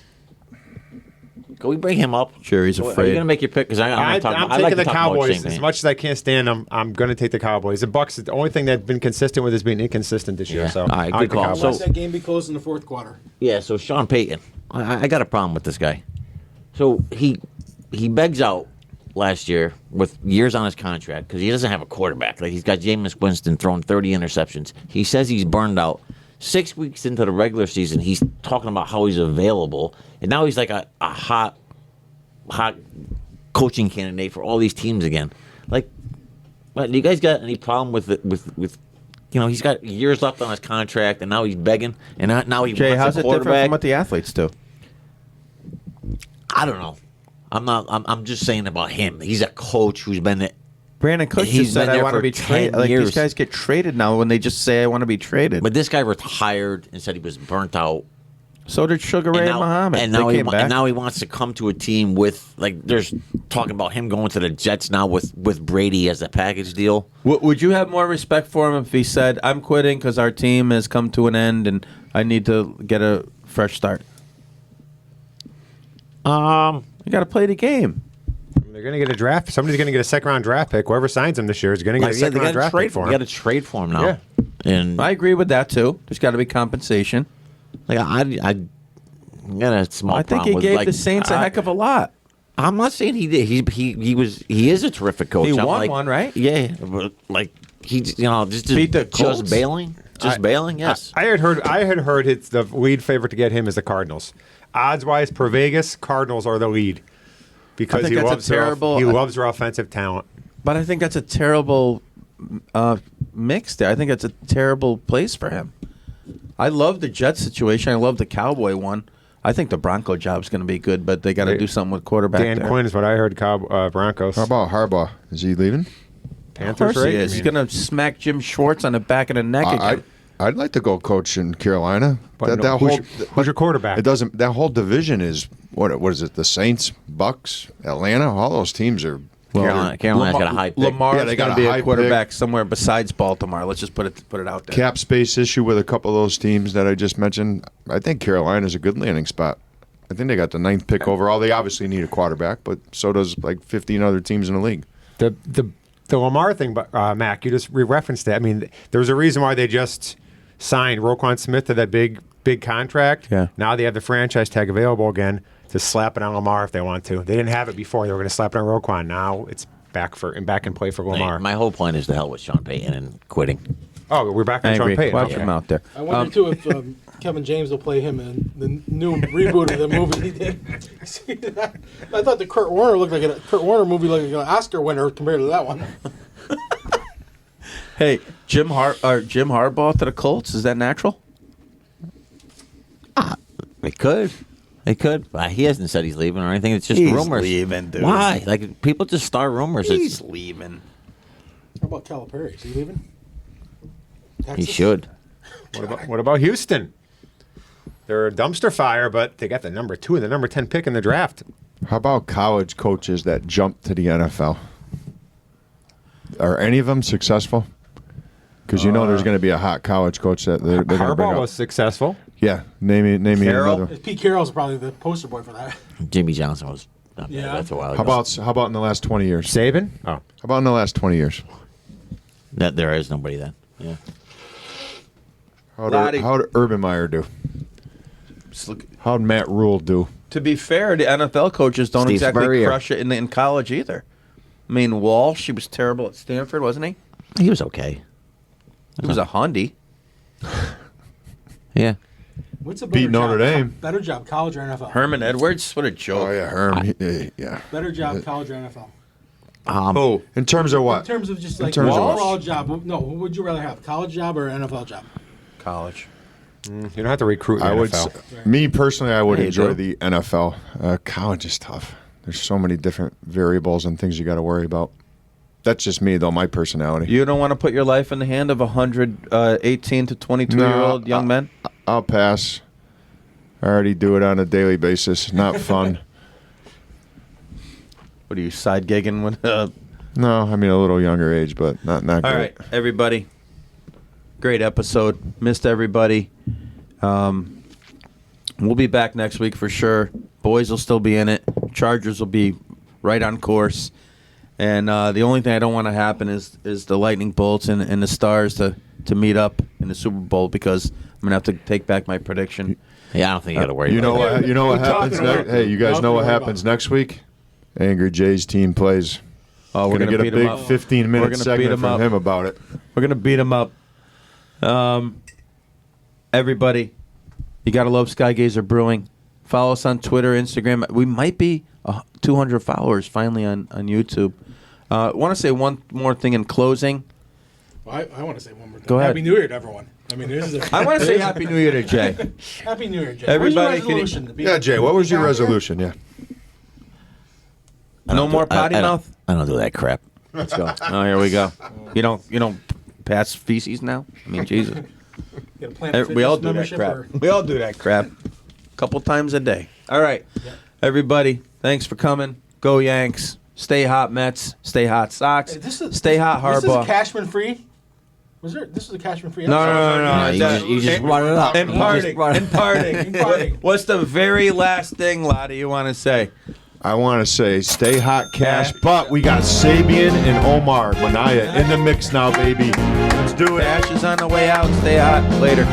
[SPEAKER 4] Can we bring him up?
[SPEAKER 1] Sure, he's
[SPEAKER 4] Are you
[SPEAKER 1] afraid.
[SPEAKER 4] going to make your pick? Because I'm
[SPEAKER 3] I'm
[SPEAKER 4] like
[SPEAKER 3] taking
[SPEAKER 4] to
[SPEAKER 3] the
[SPEAKER 4] talk about
[SPEAKER 3] Cowboys.
[SPEAKER 4] Shane
[SPEAKER 3] As
[SPEAKER 4] Payton.
[SPEAKER 3] much as I can't stand them, I'm going to take the Cowboys. The Bucks, the only thing they've been consistent with is being inconsistent this year.
[SPEAKER 4] Yeah.
[SPEAKER 3] So,
[SPEAKER 4] All right,
[SPEAKER 3] I like
[SPEAKER 4] good
[SPEAKER 3] the
[SPEAKER 4] call.
[SPEAKER 3] Cowboys.
[SPEAKER 4] So-
[SPEAKER 2] Watch that game be close in the fourth quarter.
[SPEAKER 4] Yeah, so Sean Payton, I got a problem with this guy. So he begs out last year with years on his contract because he doesn't have a quarterback. Like he's got Jameis Winston throwing 30 interceptions. He says he's burned out. 6 weeks into the regular season, he's talking about how he's available, and now he's like a hot coaching candidate for all these teams again. Like, do you guys got any problem with it? With he's got years left on his contract, and now he's begging, and now he
[SPEAKER 1] Jay,
[SPEAKER 4] wants
[SPEAKER 1] how's
[SPEAKER 4] a
[SPEAKER 1] it different
[SPEAKER 4] quarterback.
[SPEAKER 1] from what the athletes do?
[SPEAKER 4] I don't know. I'm just saying about him. He's a coach who's been there.
[SPEAKER 1] Brandon Cooks
[SPEAKER 4] He's
[SPEAKER 1] just said,
[SPEAKER 4] been
[SPEAKER 1] I
[SPEAKER 4] there
[SPEAKER 1] want to
[SPEAKER 4] for
[SPEAKER 1] be
[SPEAKER 4] 10
[SPEAKER 1] traded. Like,
[SPEAKER 4] years.
[SPEAKER 1] these guys get traded now when they just say, I want to be traded.
[SPEAKER 4] But this guy retired and said he was burnt out.
[SPEAKER 1] So did Sugar Ray and Muhammad.
[SPEAKER 4] And
[SPEAKER 1] They
[SPEAKER 4] now,
[SPEAKER 1] came back.
[SPEAKER 4] and now he wants to come to a team with, like, there's talking about him going to the Jets now with Brady as a package deal.
[SPEAKER 1] Would you have more respect for him if he said, I'm quitting because our team has come to an end and I need to get a fresh start? You got to play the game.
[SPEAKER 3] They're going to get a draft. Somebody's going to get a second-round draft pick. Whoever signs him this year is going to get a
[SPEAKER 4] They
[SPEAKER 3] second-round
[SPEAKER 4] got to
[SPEAKER 3] draft
[SPEAKER 4] trade
[SPEAKER 3] pick for
[SPEAKER 4] You
[SPEAKER 3] him.
[SPEAKER 4] got to trade for him now.
[SPEAKER 3] Yeah.
[SPEAKER 4] And
[SPEAKER 1] I agree with that, too. There's got to be compensation.
[SPEAKER 4] like I got a small
[SPEAKER 1] I think
[SPEAKER 4] problem
[SPEAKER 1] he
[SPEAKER 4] with,
[SPEAKER 1] gave
[SPEAKER 4] like,
[SPEAKER 1] the Saints a heck of a lot.
[SPEAKER 4] I'm not saying he did. He is a terrific coach.
[SPEAKER 1] He
[SPEAKER 4] I'm
[SPEAKER 1] won
[SPEAKER 4] like,
[SPEAKER 1] one, right?
[SPEAKER 4] Yeah, but like he just
[SPEAKER 1] Beat the Colts?
[SPEAKER 4] just bailing, bailing. Yes,
[SPEAKER 3] I had heard it's the lead favorite to get him is the Cardinals. Odds-wise, per Vegas, Cardinals are the lead because
[SPEAKER 1] think
[SPEAKER 3] he
[SPEAKER 1] that's a
[SPEAKER 3] loves their,
[SPEAKER 1] terrible-
[SPEAKER 3] he loves their offensive talent.
[SPEAKER 1] But I think that's a terrible mix there. I think that's a terrible place for him. I love the Jets situation. I love the Cowboy one. I think the Bronco job's going to be good, but they got to do something with quarterback
[SPEAKER 3] Dan
[SPEAKER 1] there.
[SPEAKER 3] Quinn is what I heard. Broncos.
[SPEAKER 5] How about Harbaugh? Is he leaving?
[SPEAKER 1] Of
[SPEAKER 3] Panthers,
[SPEAKER 1] course
[SPEAKER 3] right?
[SPEAKER 1] he is. He's going to smack Jim Schwartz on the back of the neck again.
[SPEAKER 5] I'd like to go coach in Carolina.
[SPEAKER 3] But no, who's your quarterback?
[SPEAKER 5] It doesn't. That whole division is what is it? The Saints, Bucks, Atlanta. All those teams are.
[SPEAKER 4] Carolina's got a high pick.
[SPEAKER 1] Lamar's
[SPEAKER 5] they
[SPEAKER 1] going
[SPEAKER 5] got
[SPEAKER 1] to
[SPEAKER 5] a
[SPEAKER 1] be
[SPEAKER 5] high
[SPEAKER 1] a quarterback somewhere besides Baltimore. Let's just put it out there.
[SPEAKER 5] Cap space issue with a couple of those teams that I just mentioned. I think Carolina's a good landing spot. I think they got the 9th pick overall. They obviously need a quarterback, but so does like 15 other teams in the league.
[SPEAKER 3] The Lamar thing, but Mac, you just referenced that. I mean, there's a reason why they just signed Roquan Smith to that big contract.
[SPEAKER 1] Yeah.
[SPEAKER 3] Now they have the franchise tag available again to slap it on Lamar if they want to. They didn't have it before. They were going to slap it on Roquan. Now it's back in play for Lamar.
[SPEAKER 4] My whole point is to hell with Sean Payton and quitting.
[SPEAKER 3] Oh, we're back on Sean
[SPEAKER 1] Angry.
[SPEAKER 3] Payton.
[SPEAKER 1] Watch
[SPEAKER 3] Okay.
[SPEAKER 1] him out there.
[SPEAKER 2] I wonder too if Kevin James will play him in the new reboot of the movie he did. I thought the Kurt Warner looked like a Kurt Warner movie, like an Oscar winner compared to that one.
[SPEAKER 1] Hey, Jim Harbaugh to the Colts. Is that natural?
[SPEAKER 4] They could. But he hasn't said he's leaving or anything. It's just
[SPEAKER 1] He's
[SPEAKER 4] rumors.
[SPEAKER 1] leaving, dude.
[SPEAKER 4] Why? Like people just start rumors.
[SPEAKER 1] He's leaving.
[SPEAKER 2] How about Calipari? Is he leaving?
[SPEAKER 4] He
[SPEAKER 2] Texas?
[SPEAKER 4] should.
[SPEAKER 3] What about Houston? They're a dumpster fire, but they got the number 2 and the number 10 pick in the draft.
[SPEAKER 5] How about college coaches that jump to the NFL? Are any of them successful? Because there's going to be a hot college coach that they're going to bring
[SPEAKER 3] Harbaugh
[SPEAKER 5] up.
[SPEAKER 3] was successful.
[SPEAKER 5] Yeah, name me
[SPEAKER 1] Carroll?
[SPEAKER 5] another.
[SPEAKER 2] Pete Carroll's probably the poster boy for that.
[SPEAKER 4] Jimmy Johnson was.
[SPEAKER 2] Yeah.
[SPEAKER 4] That's a while ago.
[SPEAKER 5] How about in the last 20 years?
[SPEAKER 3] Saban? Oh.
[SPEAKER 5] How about in the last 20 years?
[SPEAKER 4] That there is nobody then. Yeah.
[SPEAKER 1] Loddy.
[SPEAKER 5] How'd Urban Meyer do? How'd Matt Rule do?
[SPEAKER 1] To be fair, the NFL coaches don't
[SPEAKER 4] Steve
[SPEAKER 1] exactly
[SPEAKER 4] Spurrier.
[SPEAKER 1] crush it in college either. I mean, Walsh, he was terrible at Stanford, wasn't he?
[SPEAKER 4] He was okay.
[SPEAKER 1] He was a Hundy.
[SPEAKER 4] Yeah.
[SPEAKER 2] What's a better
[SPEAKER 5] Beat Notre
[SPEAKER 2] job?
[SPEAKER 5] Dame.
[SPEAKER 2] Better job, college or NFL?
[SPEAKER 1] Herman Edwards, what a joke.
[SPEAKER 5] Oh yeah, Herm. Yeah.
[SPEAKER 2] Better job, college or NFL?
[SPEAKER 1] Who?
[SPEAKER 5] In terms of
[SPEAKER 2] In
[SPEAKER 5] what?
[SPEAKER 2] terms of just like
[SPEAKER 5] terms of
[SPEAKER 2] overall
[SPEAKER 5] what?
[SPEAKER 2] job. No, who would you rather have, college job or NFL job?
[SPEAKER 1] College.
[SPEAKER 3] You don't have to recruit in
[SPEAKER 5] I
[SPEAKER 3] the
[SPEAKER 5] would.
[SPEAKER 3] NFL.
[SPEAKER 5] Me personally, I would
[SPEAKER 1] Yeah, you
[SPEAKER 5] enjoy
[SPEAKER 1] do.
[SPEAKER 5] the NFL. College is tough. There's so many different variables and things you got to worry about. That's just me, though. My personality.
[SPEAKER 1] You don't want to put your life in the hand of 100 18 to 22-year-old young men?
[SPEAKER 5] I'll pass. I already do it on a daily basis. Not fun.
[SPEAKER 1] What are you, side gigging with?
[SPEAKER 5] No, I mean a little younger age, but not
[SPEAKER 1] All
[SPEAKER 5] great.
[SPEAKER 1] right, everybody. Great episode. Missed everybody. We'll be back next week for sure. Boys will still be in it. Chargers will be right on course. And the only thing I don't want to happen is the lightning bolts and the stars to meet up in the Super Bowl, because I'm going to have to take back my prediction.
[SPEAKER 4] Yeah, I don't think you got to worry
[SPEAKER 5] You
[SPEAKER 4] about
[SPEAKER 5] know
[SPEAKER 4] it.
[SPEAKER 5] what? You know what
[SPEAKER 2] We're
[SPEAKER 5] happens
[SPEAKER 2] talking
[SPEAKER 5] next?
[SPEAKER 2] about-
[SPEAKER 5] Hey, you guys
[SPEAKER 2] Nothing
[SPEAKER 5] know what
[SPEAKER 2] to worry
[SPEAKER 5] happens
[SPEAKER 2] about.
[SPEAKER 5] next week? Angry Jay's team plays.
[SPEAKER 1] Oh, we're
[SPEAKER 5] Gonna
[SPEAKER 1] going to
[SPEAKER 5] get a
[SPEAKER 1] beat
[SPEAKER 5] big
[SPEAKER 1] them up.
[SPEAKER 5] 15-minute
[SPEAKER 1] We're gonna beat
[SPEAKER 5] segment
[SPEAKER 1] 'em
[SPEAKER 5] from
[SPEAKER 1] up.
[SPEAKER 5] him about it.
[SPEAKER 1] We're going to beat them up. Everybody, you got to love Skygazer Brewing. Follow us on Twitter, Instagram. We might be 200 followers finally on YouTube. I want to say one more thing in closing.
[SPEAKER 2] Well, I want to say one more thing.
[SPEAKER 1] Go ahead.
[SPEAKER 2] Happy New Year to everyone. I mean, this is a,
[SPEAKER 1] I want to say Happy New Year to Jay.
[SPEAKER 2] Happy New Year, Jay.
[SPEAKER 1] Everybody,
[SPEAKER 2] Where's
[SPEAKER 1] can
[SPEAKER 2] your
[SPEAKER 1] you-
[SPEAKER 2] resolution? To be-
[SPEAKER 5] Yeah, Jay, what was your
[SPEAKER 2] be happier?
[SPEAKER 5] resolution? Yeah.
[SPEAKER 1] No more potty mouth?
[SPEAKER 4] I don't do that crap.
[SPEAKER 1] Let's go. Oh, here we go. You don't pass feces now? I mean, Jesus.
[SPEAKER 2] Get a Planet
[SPEAKER 1] We all
[SPEAKER 2] Fitness
[SPEAKER 1] do that
[SPEAKER 2] membership
[SPEAKER 1] crap.
[SPEAKER 2] or-
[SPEAKER 1] We all do that crap. A couple times a day. All right. Everybody, thanks for coming. Go Yanks. Stay hot, Mets. Stay hot, Sox.
[SPEAKER 2] Hey, this is-
[SPEAKER 1] Stay hot,
[SPEAKER 2] This is a
[SPEAKER 1] Harbaugh.
[SPEAKER 2] Cashman free. This is a Cashman free.
[SPEAKER 1] No, no, no, no.
[SPEAKER 4] You just brought it up.
[SPEAKER 1] And
[SPEAKER 4] You just
[SPEAKER 1] parting.
[SPEAKER 4] brought it
[SPEAKER 1] And parting.
[SPEAKER 2] And parting.
[SPEAKER 1] What's the very last thing, Loddy, you want to say?
[SPEAKER 5] I want to say stay hot, Cash, but we got Sabian and Omar Minaya in the mix now, baby. Let's do it.
[SPEAKER 1] Ash is on the way out. Stay hot. Later.